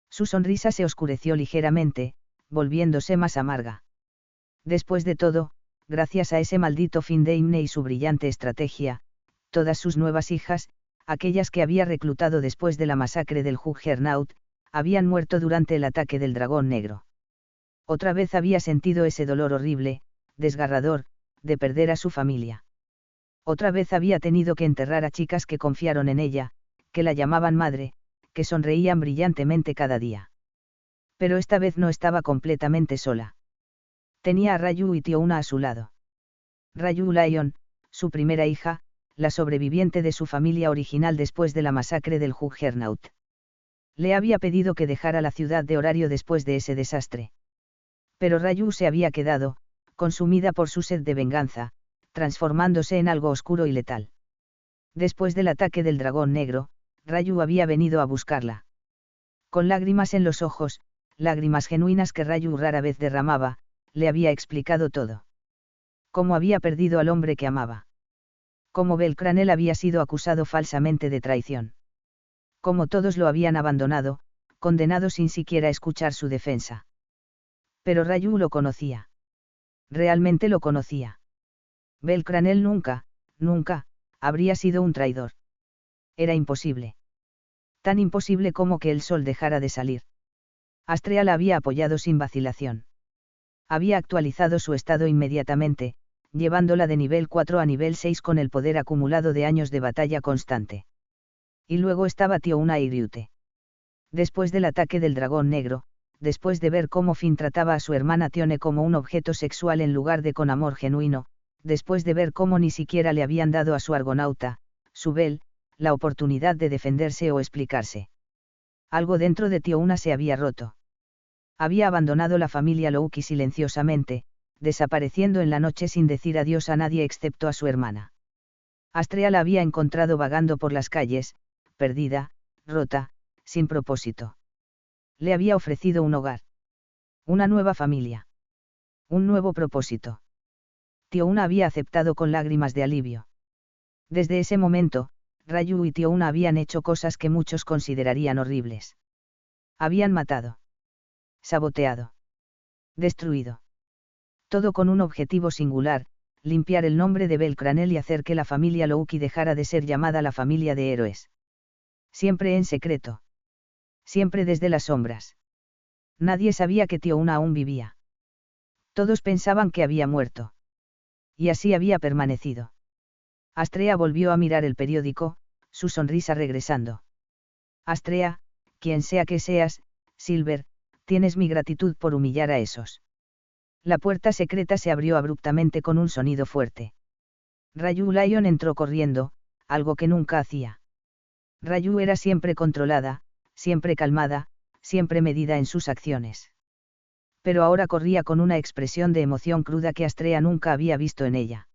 Su sonrisa se oscureció ligeramente, volviéndose más amarga. Después de todo, gracias a ese maldito Findeimne y su brillante estrategia, todas sus nuevas hijas, aquellas que había reclutado después de la masacre del Juggernaut, habían muerto durante el ataque del dragón negro. Otra vez había sentido ese dolor horrible, desgarrador, de perder a su familia. Otra vez había tenido que enterrar a chicas que confiaron en ella, que la llamaban madre, que sonreían brillantemente cada día. Pero esta vez no estaba completamente sola. Tenía a Rayu y Tiouna a su lado. Rayu Lion, su primera hija, la sobreviviente de su familia original después de la masacre del Juggernaut. Le había pedido que dejara la ciudad de Horario después de ese desastre. Pero Rayu se había quedado, consumida por su sed de venganza, transformándose en algo oscuro y letal. Después del ataque del dragón negro, Rayu había venido a buscarla. Con lágrimas en los ojos, lágrimas genuinas que Rayu rara vez derramaba, le había explicado todo. Cómo había perdido al hombre que amaba. Cómo Belcranel había sido acusado falsamente de traición. Cómo todos lo habían abandonado, condenado sin siquiera escuchar su defensa. Pero Rayu lo conocía. Realmente lo conocía. Belcranel nunca, habría sido un traidor. Era imposible. Tan imposible como que el sol dejara de salir. Astrea la había apoyado sin vacilación. Había actualizado su estado inmediatamente, llevándola de nivel 4 a nivel 6 con el poder acumulado de años de batalla constante. Y luego estaba Tiouna y Ryute. Después del ataque del dragón negro, después de ver cómo Finn trataba a su hermana Tione como un objeto sexual en lugar de con amor genuino, después de ver cómo ni siquiera le habían dado a su argonauta, Subel, la oportunidad de defenderse o explicarse. Algo dentro de tío Una se había roto. Había abandonado la familia Louki silenciosamente, desapareciendo en la noche sin decir adiós a nadie excepto a su hermana. Astrea la había encontrado vagando por las calles, perdida, rota, sin propósito. Le había ofrecido un hogar. Una nueva familia. Un nuevo propósito. Tío Una había aceptado con lágrimas de alivio. Desde ese momento, Rayu y tío Una habían hecho cosas que muchos considerarían horribles. Habían matado. Saboteado. Destruido. Todo con un objetivo singular, limpiar el nombre de Belcranel y hacer que la familia Louki dejara de ser llamada la familia de héroes. Siempre en secreto. Siempre desde las sombras. Nadie sabía que tío Una aún vivía. Todos pensaban que había muerto. Y así había permanecido. Astrea volvió a mirar el periódico, su sonrisa regresando. Astrea, quien sea que seas, Silver, tienes mi gratitud por humillar a esos. La puerta secreta se abrió abruptamente con un sonido fuerte. Rayu Lion entró corriendo, algo que nunca hacía. Rayu era siempre controlada, siempre calmada, siempre medida en sus acciones. Pero ahora corría con una expresión de emoción cruda que Astrea nunca había visto en ella.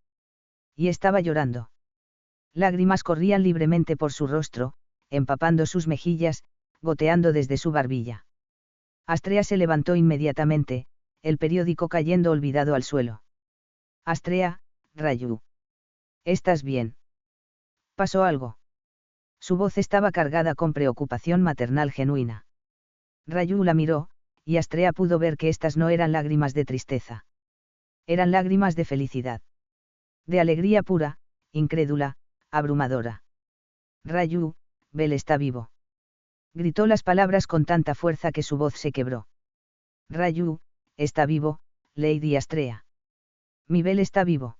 Y estaba llorando. Lágrimas corrían libremente por su rostro, empapando sus mejillas, goteando desde su barbilla. Astrea se levantó inmediatamente, el periódico cayendo olvidado al suelo. Astrea, Rayu. ¿Estás bien? ¿Pasó algo? Su voz estaba cargada con preocupación maternal genuina. Rayu la miró, y Astrea pudo ver que estas no eran lágrimas de tristeza. Eran lágrimas de felicidad. De alegría pura, incrédula, abrumadora. Rayu, Bel está vivo. Gritó las palabras con tanta fuerza que su voz se quebró. Rayu, está vivo, Lady Astrea. Mi Bel está vivo.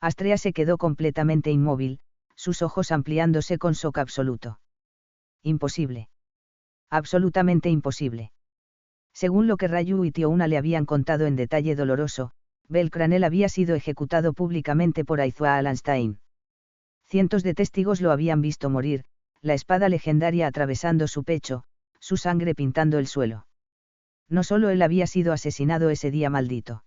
Astrea se quedó completamente inmóvil, sus ojos ampliándose con shock absoluto. Imposible. Absolutamente imposible. Según lo que Rayu y tío Una le habían contado en detalle doloroso, Belcranel había sido ejecutado públicamente por Aizua Alanstein. Cientos de testigos lo habían visto morir, la espada legendaria atravesando su pecho, su sangre pintando el suelo. No solo él había sido asesinado ese día maldito.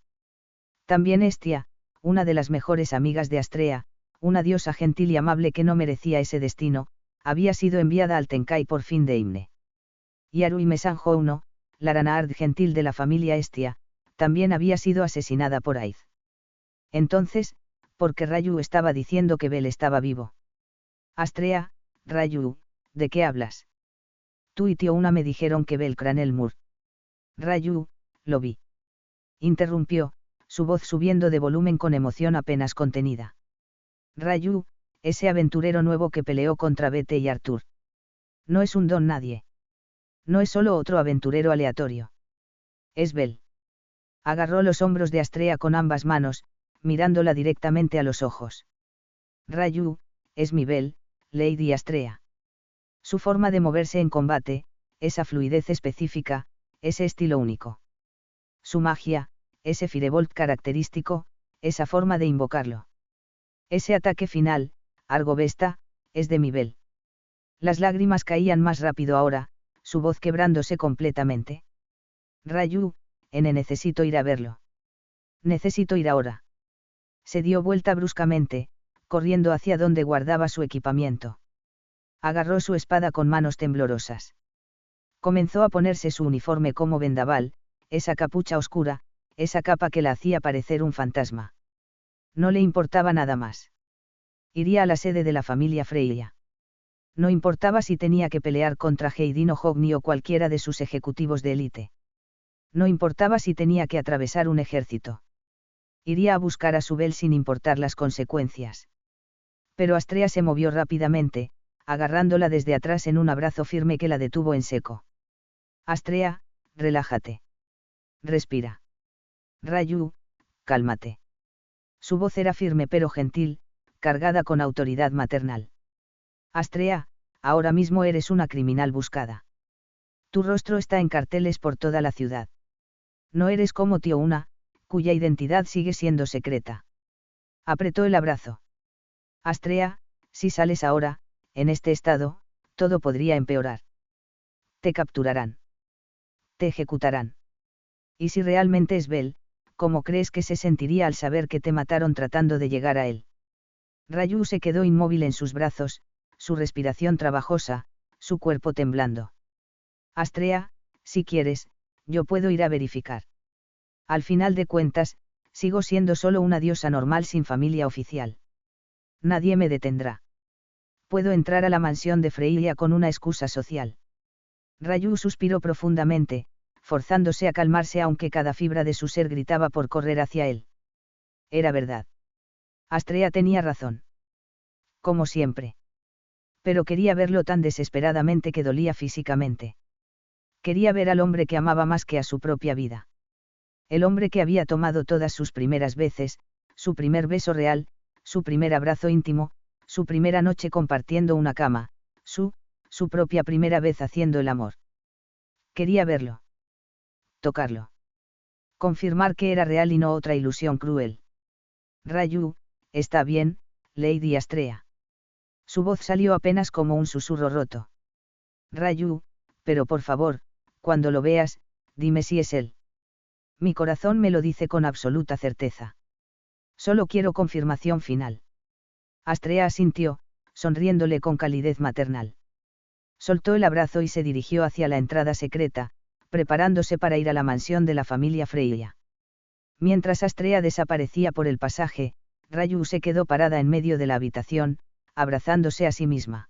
También Hestia, una de las mejores amigas de Astrea, una diosa gentil y amable que no merecía ese destino, había sido enviada al Tenkai por fin de Himne. Y Arui Mesanjouno, la Ranaard gentil de la familia Hestia, también había sido asesinada por Aiz. Entonces, ¿por qué Rayu estaba diciendo que Bel estaba vivo? Astrea, Rayu, ¿de qué hablas? Tú y tío Una me dijeron que Belcranel Mur. Rayu, lo vi. Interrumpió, su voz subiendo de volumen con emoción apenas contenida. Rayu, ese aventurero nuevo que peleó contra Bete y Arthur. No es un don nadie. No es solo otro aventurero aleatorio. Es Bel. Agarró los hombros de Astrea con ambas manos, mirándola directamente a los ojos. Rayu, es mi Bel, Lady Astrea. Su forma de moverse en combate, esa fluidez específica, ese estilo único. Su magia, ese firebolt característico, esa forma de invocarlo. Ese ataque final, Argovesta, es de mi Bel. Las lágrimas caían más rápido ahora, su voz quebrándose completamente. Rayu, necesito ir a verlo. Necesito ir ahora. Se dio vuelta bruscamente, corriendo hacia donde guardaba su equipamiento. Agarró su espada con manos temblorosas. Comenzó a ponerse su uniforme como vendaval, esa capucha oscura, esa capa que la hacía parecer un fantasma. No le importaba nada más. Iría a la sede de la familia Freya. No importaba si tenía que pelear contra Heidin o Hogni o cualquiera de sus ejecutivos de élite. No importaba si tenía que atravesar un ejército. Iría a buscar a su Bel sin importar las consecuencias. Pero Astrea se movió rápidamente, agarrándola desde atrás en un abrazo firme que la detuvo en seco. Astrea, relájate. Respira. Rayu, cálmate. Su voz era firme pero gentil, cargada con autoridad maternal. Astrea, ahora mismo eres una criminal buscada. Tu rostro está en carteles por toda la ciudad. No eres como tío Una, cuya identidad sigue siendo secreta. Apretó el abrazo. Astrea, si sales ahora, en este estado, todo podría empeorar. Te capturarán. Te ejecutarán. Y si realmente es Bel, ¿cómo crees que se sentiría al saber que te mataron tratando de llegar a él? Rayu se quedó inmóvil en sus brazos, su respiración trabajosa, su cuerpo temblando. Astrea, si quieres, yo puedo ir a verificar. Al final de cuentas, sigo siendo solo una diosa normal sin familia oficial. Nadie me detendrá. Puedo entrar a la mansión de Freya con una excusa social. Rayu suspiró profundamente, forzándose a calmarse aunque cada fibra de su ser gritaba por correr hacia él. Era verdad. Astrea tenía razón. Como siempre. Pero quería verlo tan desesperadamente que dolía físicamente. Quería ver al hombre que amaba más que a su propia vida. El hombre que había tomado todas sus primeras veces, su primer beso real, su primer abrazo íntimo, su primera noche compartiendo una cama, su propia primera vez haciendo el amor. Quería verlo. Tocarlo. Confirmar que era real y no otra ilusión cruel. Rayu, está bien, Lady Astrea. Su voz salió apenas como un susurro roto. Rayu, pero por favor, cuando lo veas, dime si es él. Mi corazón me lo dice con absoluta certeza. Solo quiero confirmación final. Astrea asintió, sonriéndole con calidez maternal. Soltó el abrazo y se dirigió hacia la entrada secreta, preparándose para ir a la mansión de la familia Freya. Mientras Astrea desaparecía por el pasaje, Rayu se quedó parada en medio de la habitación, abrazándose a sí misma.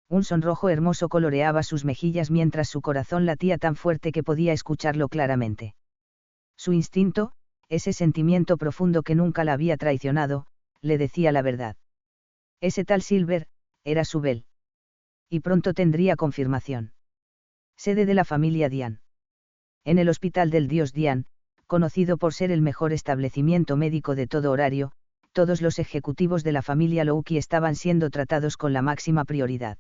Un sonrojo hermoso coloreaba sus mejillas mientras su corazón latía tan fuerte que podía escucharlo claramente. Su instinto, ese sentimiento profundo que nunca la había traicionado, le decía la verdad. Ese tal Silver, era su Bel. Y pronto tendría confirmación. Sede de la familia Dian. En el hospital del dios Dian, conocido por ser el mejor establecimiento médico de todo horario, todos los ejecutivos de la familia Louki estaban siendo tratados con la máxima prioridad.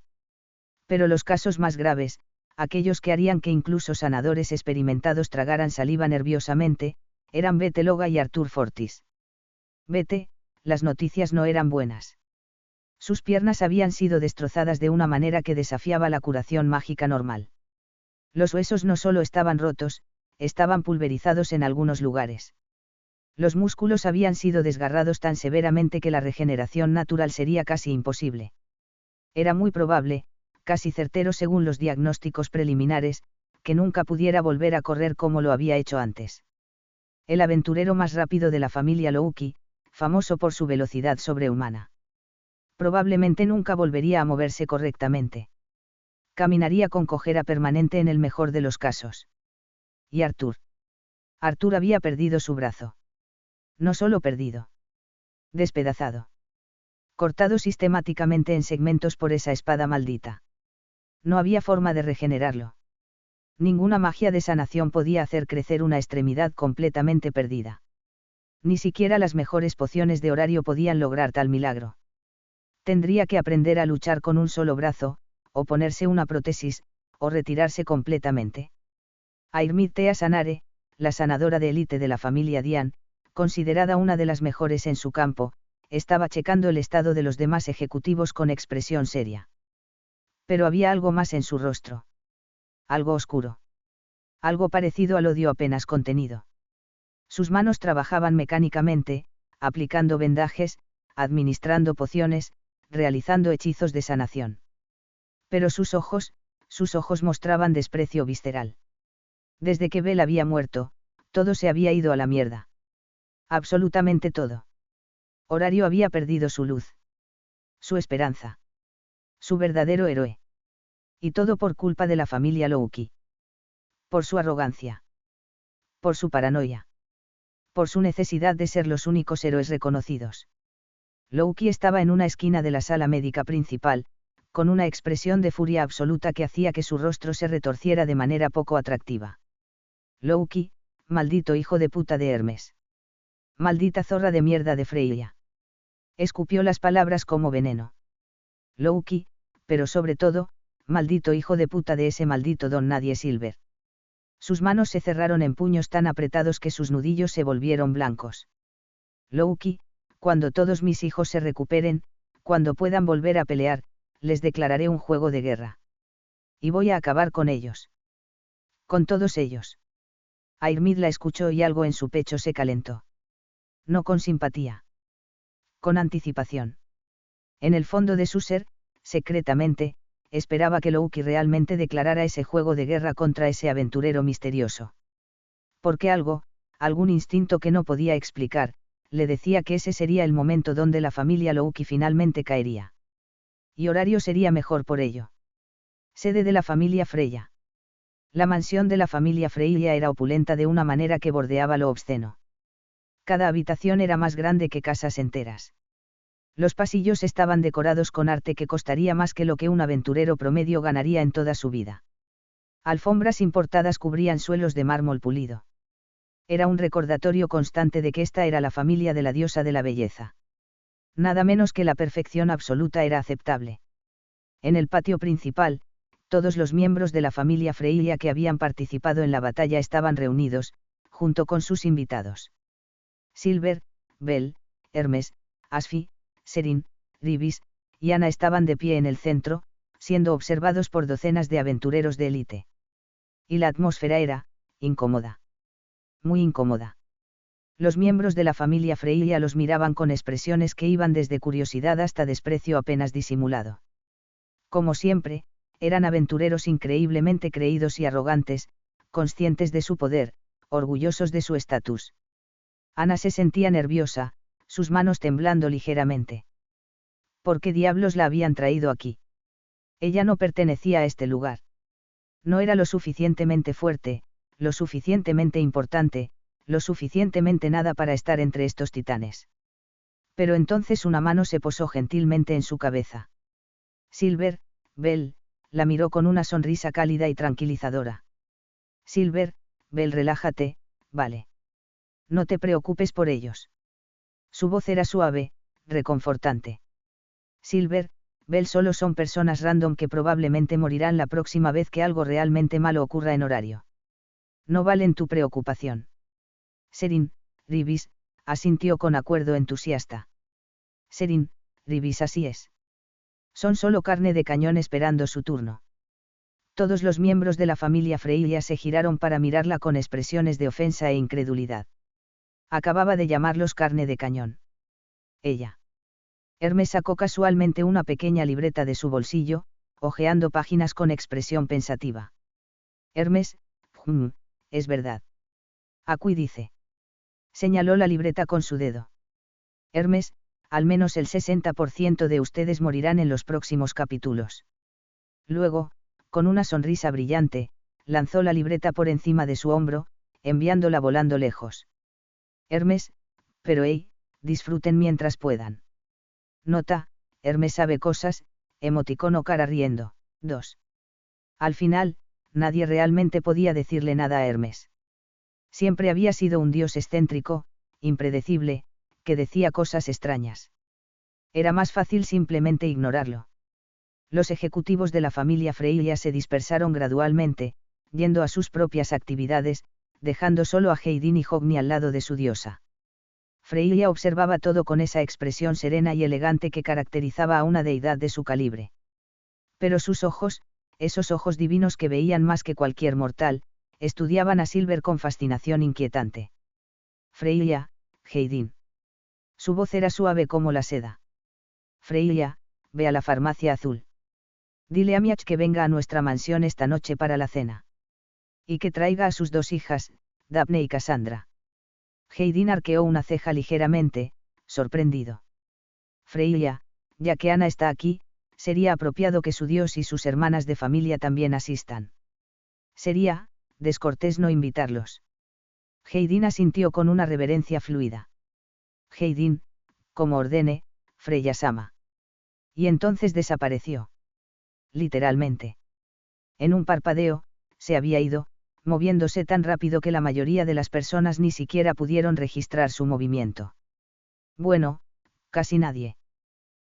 Pero los casos más graves, aquellos que harían que incluso sanadores experimentados tragaran saliva nerviosamente, eran Bete Loga y Arthur Fortis. Bete, las noticias no eran buenas. Sus piernas habían sido destrozadas de una manera que desafiaba la curación mágica normal. Los huesos no solo estaban rotos, estaban pulverizados en algunos lugares. Los músculos habían sido desgarrados tan severamente que la regeneración natural sería casi imposible. Era muy probable, casi certero según los diagnósticos preliminares, que nunca pudiera volver a correr como lo había hecho antes. El aventurero más rápido de la familia Louki, famoso por su velocidad sobrehumana. Probablemente nunca volvería a moverse correctamente. Caminaría con cojera permanente en el mejor de los casos. ¿Y Arthur? Arthur había perdido su brazo. No solo perdido. Despedazado. Cortado sistemáticamente en segmentos por esa espada maldita. No había forma de regenerarlo. Ninguna magia de sanación podía hacer crecer una extremidad completamente perdida. Ni siquiera las mejores pociones de horario podían lograr tal milagro. Tendría que aprender a luchar con un solo brazo, o ponerse una prótesis, o retirarse completamente. Airmitea Sanare, la sanadora de élite de la familia Dian, considerada una de las mejores en su campo, estaba checando el estado de los demás ejecutivos con expresión seria. Pero había algo más en su rostro. Algo oscuro. Algo parecido al odio apenas contenido. Sus manos trabajaban mecánicamente, aplicando vendajes, administrando pociones, realizando hechizos de sanación. Pero sus ojos mostraban desprecio visceral. Desde que Bel había muerto, todo se había ido a la mierda. Absolutamente todo. Horario había perdido su luz. Su esperanza. Su verdadero héroe. Y todo por culpa de la familia Louki. Por su arrogancia. Por su paranoia. Por su necesidad de ser los únicos héroes reconocidos. Louki estaba en una esquina de la sala médica principal, con una expresión de furia absoluta que hacía que su rostro se retorciera de manera poco atractiva. Louki, maldito hijo de puta de Hermes. Maldita zorra de mierda de Freya. Escupió las palabras como veneno. Louki, pero sobre todo, maldito hijo de puta de ese maldito don nadie Silver. Sus manos se cerraron en puños tan apretados que sus nudillos se volvieron blancos. Louki, cuando todos mis hijos se recuperen, cuando puedan volver a pelear, les declararé un juego de guerra. Y voy a acabar con ellos. Con todos ellos. Airmid la escuchó y algo en su pecho se calentó. No con simpatía. Con anticipación. En el fondo de su ser, secretamente, esperaba que Loki realmente declarara ese juego de guerra contra ese aventurero misterioso. Porque algún instinto que no podía explicar, le decía que ese sería el momento donde la familia Loki finalmente caería. Y horario sería mejor por ello. Sede de la familia Freya. La mansión de la familia Freya era opulenta de una manera que bordeaba lo obsceno. Cada habitación era más grande que casas enteras. Los pasillos estaban decorados con arte que costaría más que lo que un aventurero promedio ganaría en toda su vida. Alfombras importadas cubrían suelos de mármol pulido. Era un recordatorio constante de que esta era la familia de la diosa de la belleza. Nada menos que la perfección absoluta era aceptable. En el patio principal, todos los miembros de la familia Freya que habían participado en la batalla estaban reunidos, junto con sus invitados. Silver, Bell, Hermes, Asfi, Serin, Ribis, y Ana estaban de pie en el centro, siendo observados por docenas de aventureros de élite. Y la atmósfera era, incómoda. Muy incómoda. Los miembros de la familia Freya los miraban con expresiones que iban desde curiosidad hasta desprecio apenas disimulado. Como siempre, eran aventureros increíblemente creídos y arrogantes, conscientes de su poder, orgullosos de su estatus. Ana se sentía nerviosa, sus manos temblando ligeramente. ¿Por qué diablos la habían traído aquí? Ella no pertenecía a este lugar. No era lo suficientemente fuerte, lo suficientemente importante, lo suficientemente nada para estar entre estos titanes. Pero entonces una mano se posó gentilmente en su cabeza. Silver, Bell, la miró con una sonrisa cálida y tranquilizadora. Silver, Bell, relájate, vale. No te preocupes por ellos. Su voz era suave, reconfortante. Silver, Bell solo son personas random que probablemente morirán la próxima vez que algo realmente malo ocurra en horario. No valen tu preocupación. Serin, Ribis, asintió con acuerdo entusiasta. Serin, Ribis, así es. Son solo carne de cañón esperando su turno. Todos los miembros de la familia Freya se giraron para mirarla con expresiones de ofensa e incredulidad. Acababa de llamarlos carne de cañón. Ella. Hermes sacó casualmente una pequeña libreta de su bolsillo, hojeando páginas con expresión pensativa. Hermes, es verdad. Aquí dice. Señaló la libreta con su dedo. Hermes, al menos el 60% de ustedes morirán en los próximos capítulos. Luego, con una sonrisa brillante, lanzó la libreta por encima de su hombro, enviándola volando lejos. Hermes, pero disfruten mientras puedan. Nota, Hermes sabe cosas, emoticono cara riendo. 2. Al final, nadie realmente podía decirle nada a Hermes. Siempre había sido un dios excéntrico, impredecible, que decía cosas extrañas. Era más fácil simplemente ignorarlo. Los ejecutivos de la familia Freya se dispersaron gradualmente, yendo a sus propias actividades, dejando solo a Heidin y Hogni al lado de su diosa. Freya observaba todo con esa expresión serena y elegante que caracterizaba a una deidad de su calibre. Pero sus ojos, esos ojos divinos que veían más que cualquier mortal, estudiaban a Silver con fascinación inquietante. Freya, Heidin. Su voz era suave como la seda. Freya, ve a la farmacia azul. Dile a Miach que venga a nuestra mansión esta noche para la cena. Y que traiga a sus dos hijas, Daphne y Cassandra. Heidin arqueó una ceja ligeramente, sorprendido. Freya, ya que Ana está aquí, sería apropiado que su dios y sus hermanas de familia también asistan. Sería descortés no invitarlos. Heidin asintió con una reverencia fluida. Heidin, como ordene, Freya-sama. Y entonces desapareció. Literalmente. En un parpadeo, se había ido, moviéndose tan rápido que la mayoría de las personas ni siquiera pudieron registrar su movimiento. Bueno, casi nadie.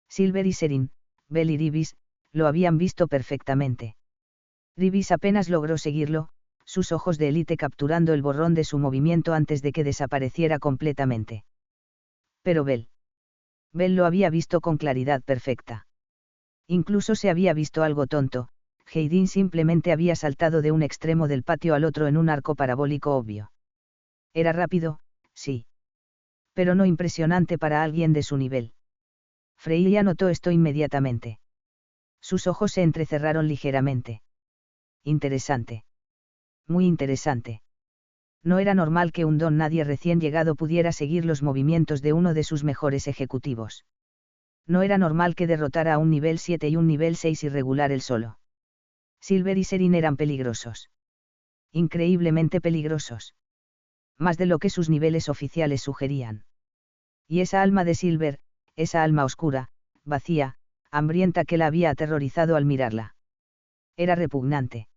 Silver y Serin, Bell y Ribis, lo habían visto perfectamente. Ribis apenas logró seguirlo, sus ojos de élite capturando el borrón de su movimiento antes de que desapareciera completamente. Pero Bell lo había visto con claridad perfecta. Incluso se había visto algo tonto, Heidin simplemente había saltado de un extremo del patio al otro en un arco parabólico obvio. Era rápido, sí. Pero no impresionante para alguien de su nivel. Freya notó esto inmediatamente. Sus ojos se entrecerraron ligeramente. Interesante. Muy interesante. No era normal que un don nadie recién llegado pudiera seguir los movimientos de uno de sus mejores ejecutivos. No era normal que derrotara a un nivel 7 y un nivel 6 irregular él solo. Silver y Serin eran peligrosos. Increíblemente peligrosos. Más de lo que sus niveles oficiales sugerían. Y esa alma de Silver, esa alma oscura, vacía, hambrienta que la había aterrorizado al mirarla. Era repugnante.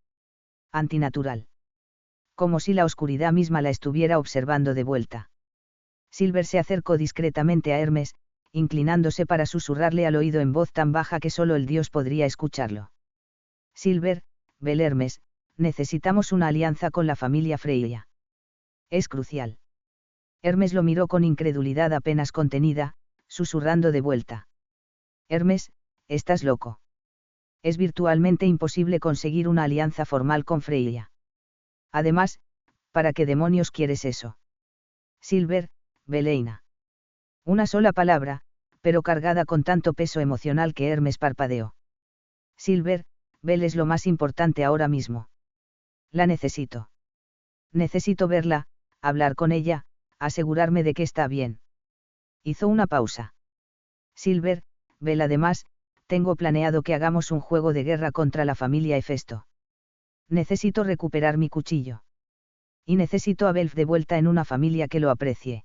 Antinatural. Como si la oscuridad misma la estuviera observando de vuelta. Silver se acercó discretamente a Hermes, inclinándose para susurrarle al oído en voz tan baja que solo el dios podría escucharlo. Silver, Bel Hermes, necesitamos una alianza con la familia Freya. Es crucial. Hermes lo miró con incredulidad apenas contenida, susurrando de vuelta. Hermes, estás loco. Es virtualmente imposible conseguir una alianza formal con Freya. Además, ¿para qué demonios quieres eso? Silver, Beleina. Una sola palabra, pero cargada con tanto peso emocional que Hermes parpadeó. Silver, Bel es lo más importante ahora mismo. La necesito. Necesito verla, hablar con ella, asegurarme de que está bien. Hizo una pausa. Silver, Bel además, tengo planeado que hagamos un juego de guerra contra la familia Hefesto. Necesito recuperar mi cuchillo. Y necesito a Belf de vuelta en una familia que lo aprecie.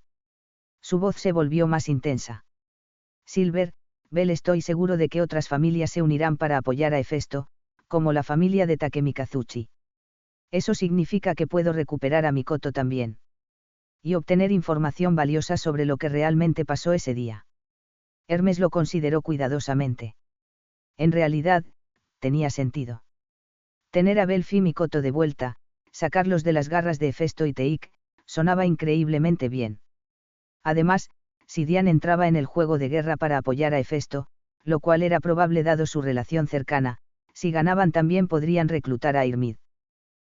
Su voz se volvió más intensa. Silver, Bel estoy seguro de que otras familias se unirán para apoyar a Hefesto, como la familia de Takemikazuchi. Eso significa que puedo recuperar a Mikoto también. Y obtener información valiosa sobre lo que realmente pasó ese día. Hermes lo consideró cuidadosamente. En realidad, tenía sentido. Tener a Belf y Mikoto de vuelta, sacarlos de las garras de Hefesto y Teik, sonaba increíblemente bien. Además, si Dian entraba en el juego de guerra para apoyar a Hefesto, lo cual era probable dado su relación cercana, si ganaban también podrían reclutar a Irmid.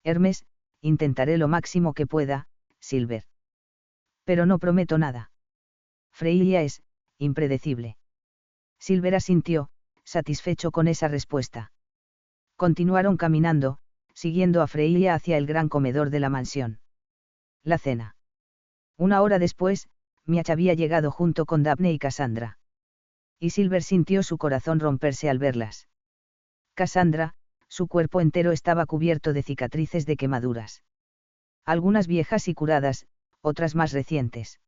Hermes, intentaré lo máximo que pueda, Silver. Pero no prometo nada. Freya es, impredecible. Silver asintió, satisfecho con esa respuesta. Continuaron caminando, siguiendo a Freya hacia el gran comedor de la mansión. La cena. Una hora después, Miach había llegado junto con Daphne y Cassandra. Y Silver sintió su corazón romperse al verlas. Cassandra, su cuerpo entero estaba cubierto de cicatrices de quemaduras. Algunas viejas y curadas, otras más recientes.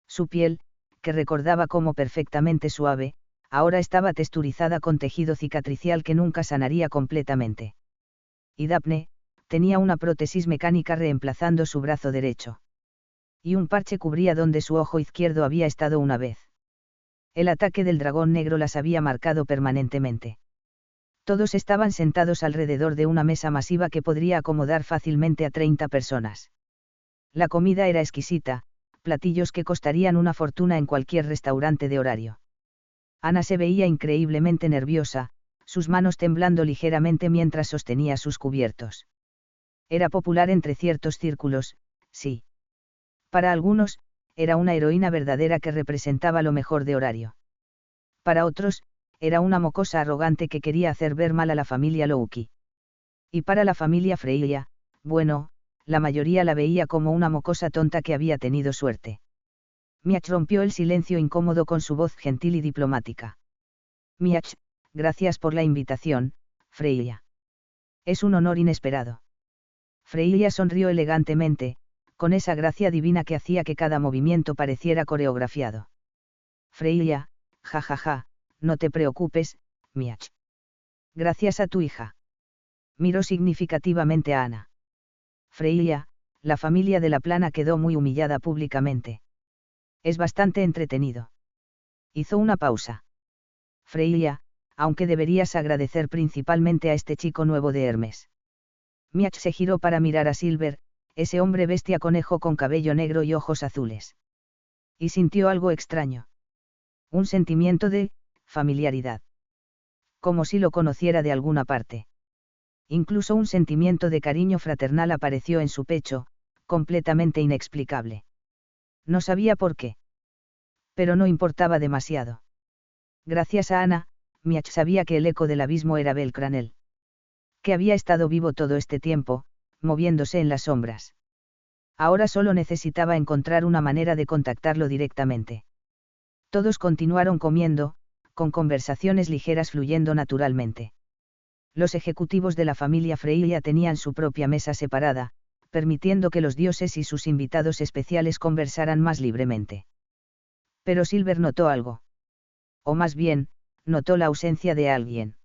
Su piel, que recordaba como perfectamente suave, ahora estaba texturizada con tejido cicatricial que nunca sanaría completamente. Y Daphne, tenía una prótesis mecánica reemplazando su brazo derecho. Y un parche cubría donde su ojo izquierdo había estado una vez. El ataque del dragón negro las había marcado permanentemente. Todos estaban sentados alrededor de una mesa masiva que podría acomodar fácilmente a 30 personas. La comida era exquisita, platillos que costarían una fortuna en cualquier restaurante de horario. Ana se veía increíblemente nerviosa, sus manos temblando ligeramente mientras sostenía sus cubiertos. Era popular entre ciertos círculos, sí. Para algunos, era una heroína verdadera que representaba lo mejor de Horario. Para otros, era una mocosa arrogante que quería hacer ver mal a la familia Louki. Y para la familia Freya, bueno, la mayoría la veía como una mocosa tonta que había tenido suerte. Miach rompió el silencio incómodo con su voz gentil y diplomática. Miach, gracias por la invitación, Freya. Es un honor inesperado. Freya sonrió elegantemente, con esa gracia divina que hacía que cada movimiento pareciera coreografiado. Freya, jajaja, no te preocupes, Miach. Gracias a tu hija. Miró significativamente a Ana. Freya, la familia de la Plana quedó muy humillada públicamente. Es bastante entretenido. Hizo una pausa. Freya, aunque deberías agradecer principalmente a este chico nuevo de Hermes. Miach se giró para mirar a Silver, ese hombre bestia conejo con cabello negro y ojos azules. Y sintió algo extraño. Un sentimiento de familiaridad. Como si lo conociera de alguna parte. Incluso un sentimiento de cariño fraternal apareció en su pecho, completamente inexplicable. No sabía por qué. Pero no importaba demasiado. Gracias a Ana, Miach sabía que el eco del abismo era Belcranel. Que había estado vivo todo este tiempo, moviéndose en las sombras. Ahora solo necesitaba encontrar una manera de contactarlo directamente. Todos continuaron comiendo, con conversaciones ligeras fluyendo naturalmente. Los ejecutivos de la familia Freya tenían su propia mesa separada, permitiendo que los dioses y sus invitados especiales conversaran más libremente. Pero Silver notó algo. O más bien, notó la ausencia de alguien.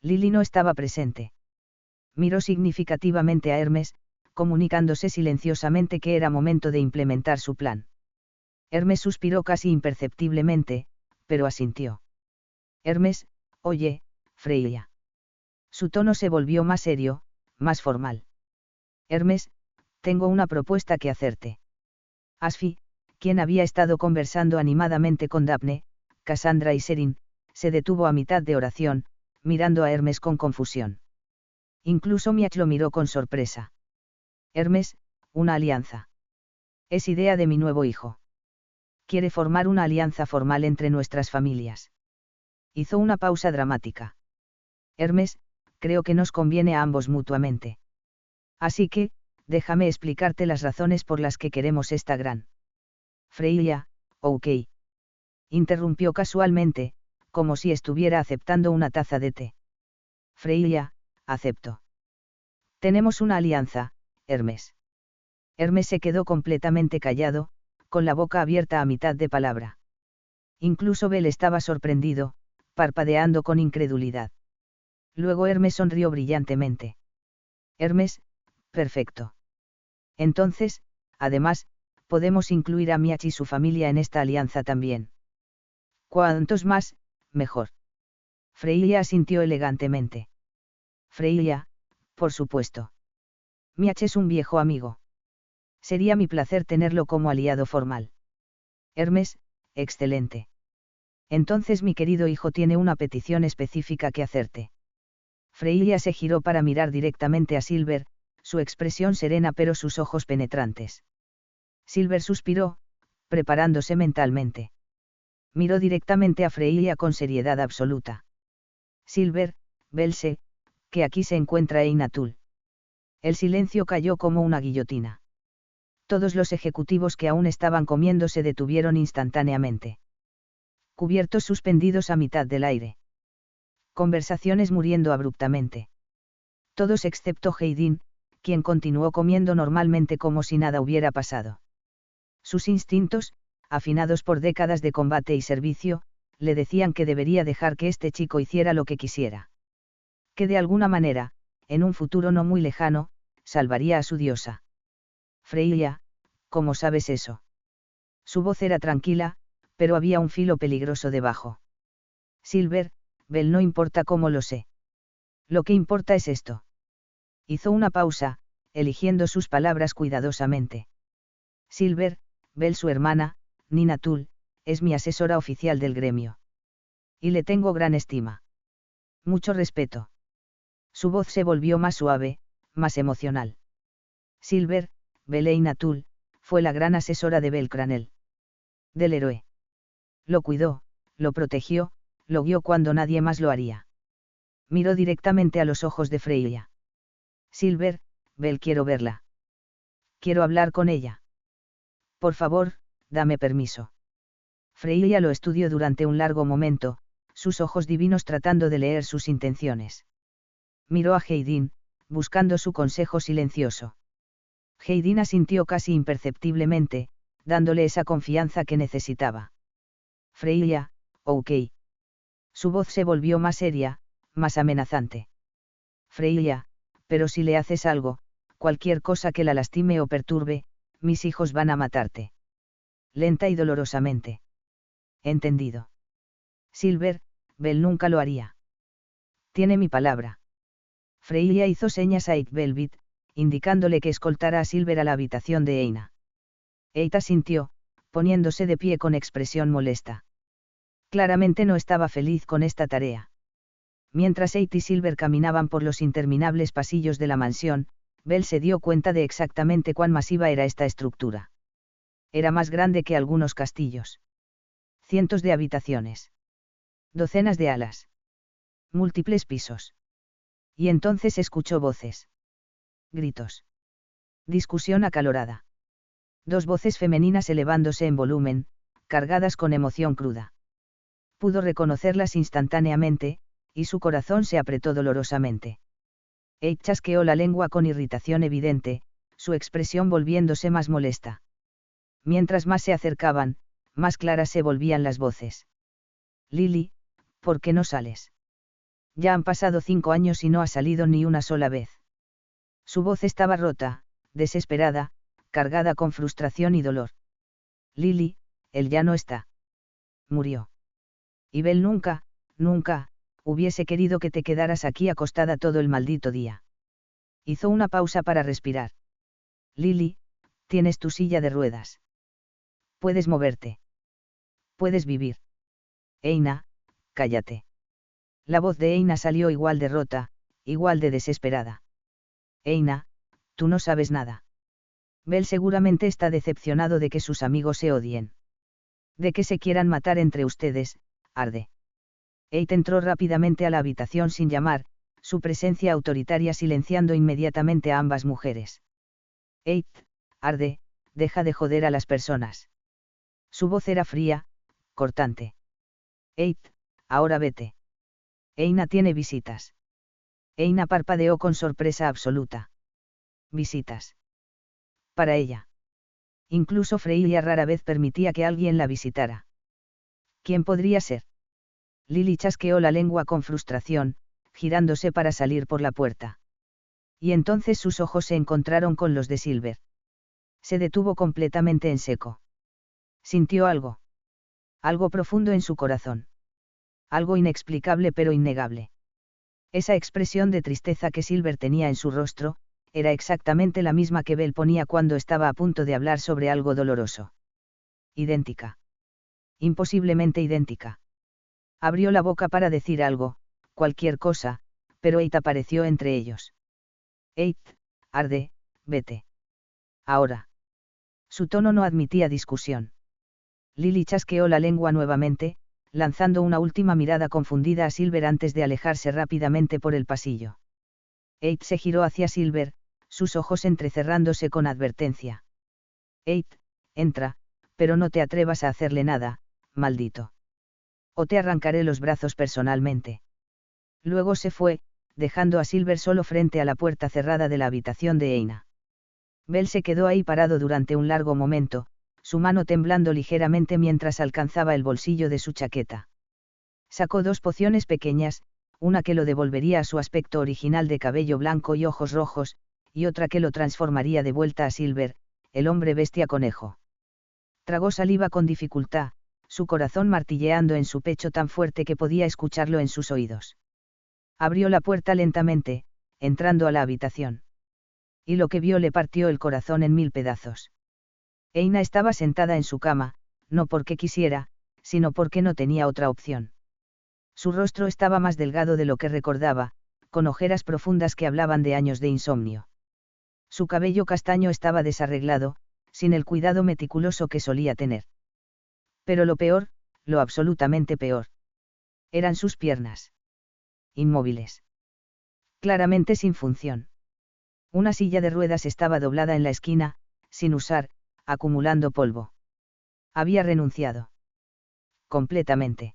Lily no estaba presente. Miró significativamente a Hermes, comunicándose silenciosamente que era momento de implementar su plan. Hermes suspiró casi imperceptiblemente, pero asintió. Hermes, oye, Freya. Su tono se volvió más serio, más formal. Hermes, tengo una propuesta que hacerte. Asfi, quien había estado conversando animadamente con Daphne, Cassandra y Serin, se detuvo a mitad de oración, mirando a Hermes con confusión. Incluso Miach lo miró con sorpresa. Hermes, una alianza. Es idea de mi nuevo hijo. Quiere formar una alianza formal entre nuestras familias. Hizo una pausa dramática. Hermes, creo que nos conviene a ambos mutuamente. Así que, déjame explicarte las razones por las que queremos esta gran. Freya, ok. Interrumpió casualmente, como si estuviera aceptando una taza de té. Freya, acepto. Tenemos una alianza, Hermes. Hermes se quedó completamente callado, con la boca abierta a mitad de palabra. Incluso Bel estaba sorprendido, parpadeando con incredulidad. Luego Hermes sonrió brillantemente. Hermes, perfecto. Entonces, además, podemos incluir a Miach y su familia en esta alianza también. Cuantos más, mejor. Freya asintió elegantemente. Freya, por supuesto. Miach es un viejo amigo. Sería mi placer tenerlo como aliado formal. Hermes, excelente. Entonces mi querido hijo tiene una petición específica que hacerte. Freya se giró para mirar directamente a Silver, su expresión serena pero sus ojos penetrantes. Silver suspiró, preparándose mentalmente. Miró directamente a Freya con seriedad absoluta. Silver, Belse, que aquí se encuentra Einatul. El silencio cayó como una guillotina. Todos los ejecutivos que aún estaban comiendo se detuvieron instantáneamente. Cubiertos suspendidos a mitad del aire. Conversaciones muriendo abruptamente. Todos excepto Heidin, quien continuó comiendo normalmente como si nada hubiera pasado. Sus instintos, afinados por décadas de combate y servicio, le decían que debería dejar que este chico hiciera lo que quisiera. Que de alguna manera, en un futuro no muy lejano, salvaría a su diosa. Freya, ¿cómo sabes eso? Su voz era tranquila, pero había un filo peligroso debajo. Silver, Bel, no importa cómo lo sé. Lo que importa es esto. Hizo una pausa, eligiendo sus palabras cuidadosamente. Silver, Bel, su hermana, Ninatul, es mi asesora oficial del gremio. Y le tengo gran estima. Mucho respeto. Su voz se volvió más suave, más emocional. Silver, Bel e Natul, fue la gran asesora de Belcranel. Del héroe. Lo cuidó, lo protegió, lo guió cuando nadie más lo haría. Miró directamente a los ojos de Freya. Silver, Bel, quiero verla. Quiero hablar con ella. Por favor, dame permiso. Freya lo estudió durante un largo momento, sus ojos divinos tratando de leer sus intenciones. Miró a Heidin, buscando su consejo silencioso. Heidin asintió casi imperceptiblemente, dándole esa confianza que necesitaba. Freya, ok. Su voz se volvió más seria, más amenazante. Freya, pero si le haces algo, cualquier cosa que la lastime o perturbe, mis hijos van a matarte. Lenta y dolorosamente. Entendido. Silver, Bel nunca lo haría. Tiene mi palabra. Freya hizo señas a Velvet, indicándole que escoltara a Silver a la habitación de Eina. Eita sintió, poniéndose de pie con expresión molesta. Claramente no estaba feliz con esta tarea. Mientras Eight y Silver caminaban por los interminables pasillos de la mansión, Bell se dio cuenta de exactamente cuán masiva era esta estructura. Era más grande que algunos castillos. Cientos de habitaciones. Docenas de alas. Múltiples pisos. Y entonces escuchó voces. Gritos. Discusión acalorada. Dos voces femeninas elevándose en volumen, cargadas con emoción cruda. Pudo reconocerlas instantáneamente, y su corazón se apretó dolorosamente. Eight chasqueó la lengua con irritación evidente, su expresión volviéndose más molesta. Mientras más se acercaban, más claras se volvían las voces. Lily, ¿por qué no sales? Ya han pasado 5 años y no has salido ni una sola vez. Su voz estaba rota, desesperada, cargada con frustración y dolor. Lily, él ya no está. Murió. Y Bell nunca, hubiese querido que te quedaras aquí acostada todo el maldito día. Hizo una pausa para respirar. Lily, tienes tu silla de ruedas. Puedes moverte. Puedes vivir. Eina, cállate. La voz de Eina salió igual de rota, igual de desesperada. Eina, tú no sabes nada. Bell seguramente está decepcionado de que sus amigos se odien. De que se quieran matar entre ustedes, arde. Eight entró rápidamente a la habitación sin llamar, su presencia autoritaria silenciando inmediatamente a ambas mujeres. Eight, arde, deja de joder a las personas. Su voz era fría, cortante. Eight, ahora vete. Eina tiene visitas. Eina parpadeó con sorpresa absoluta. Visitas. Para ella. Incluso Freya rara vez permitía que alguien la visitara. ¿Quién podría ser? Lily chasqueó la lengua con frustración, girándose para salir por la puerta. Y entonces sus ojos se encontraron con los de Silver. Se detuvo completamente en seco. Sintió algo. Algo profundo en su corazón. Algo inexplicable pero innegable. Esa expresión de tristeza que Silver tenía en su rostro, era exactamente la misma que Bell ponía cuando estaba a punto de hablar sobre algo doloroso. Idéntica. Imposiblemente idéntica. Abrió la boca para decir algo, cualquier cosa, pero Eight apareció entre ellos. Eight, arde, vete. Ahora. Su tono no admitía discusión. Lily chasqueó la lengua nuevamente, lanzando una última mirada confundida a Silver antes de alejarse rápidamente por el pasillo. Eight se giró hacia Silver, sus ojos entrecerrándose con advertencia. Eight, entra, pero no te atrevas a hacerle nada, maldito. O te arrancaré los brazos personalmente. Luego se fue, dejando a Silver solo frente a la puerta cerrada de la habitación de Eina. Bell se quedó ahí parado durante un largo momento, su mano temblando ligeramente mientras alcanzaba el bolsillo de su chaqueta. Sacó 2 pociones pequeñas, una que lo devolvería a su aspecto original de cabello blanco y ojos rojos, y otra que lo transformaría de vuelta a Silver, el hombre bestia conejo. Tragó saliva con dificultad, su corazón martilleando en su pecho tan fuerte que podía escucharlo en sus oídos. Abrió la puerta lentamente, entrando a la habitación. Y lo que vio le partió el corazón en 1000 pedazos. Eina estaba sentada en su cama, no porque quisiera, sino porque no tenía otra opción. Su rostro estaba más delgado de lo que recordaba, con ojeras profundas que hablaban de años de insomnio. Su cabello castaño estaba desarreglado, sin el cuidado meticuloso que solía tener. Pero lo peor, lo absolutamente peor, eran sus piernas. Inmóviles. Claramente sin función. Una silla de ruedas estaba doblada en la esquina, sin usar, acumulando polvo. Había renunciado. Completamente.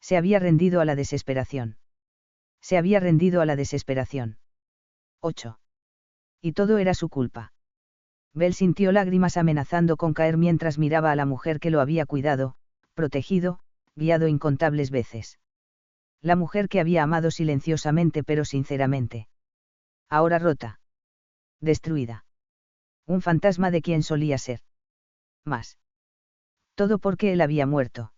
Se había rendido a la desesperación. Se había rendido a la desesperación. 8. Y todo era su culpa. Bell sintió lágrimas amenazando con caer mientras miraba a la mujer que lo había cuidado, protegido, guiado incontables veces. La mujer que había amado silenciosamente pero sinceramente. Ahora rota. Destruida. Un fantasma de quien solía ser. Más. Todo porque él había muerto.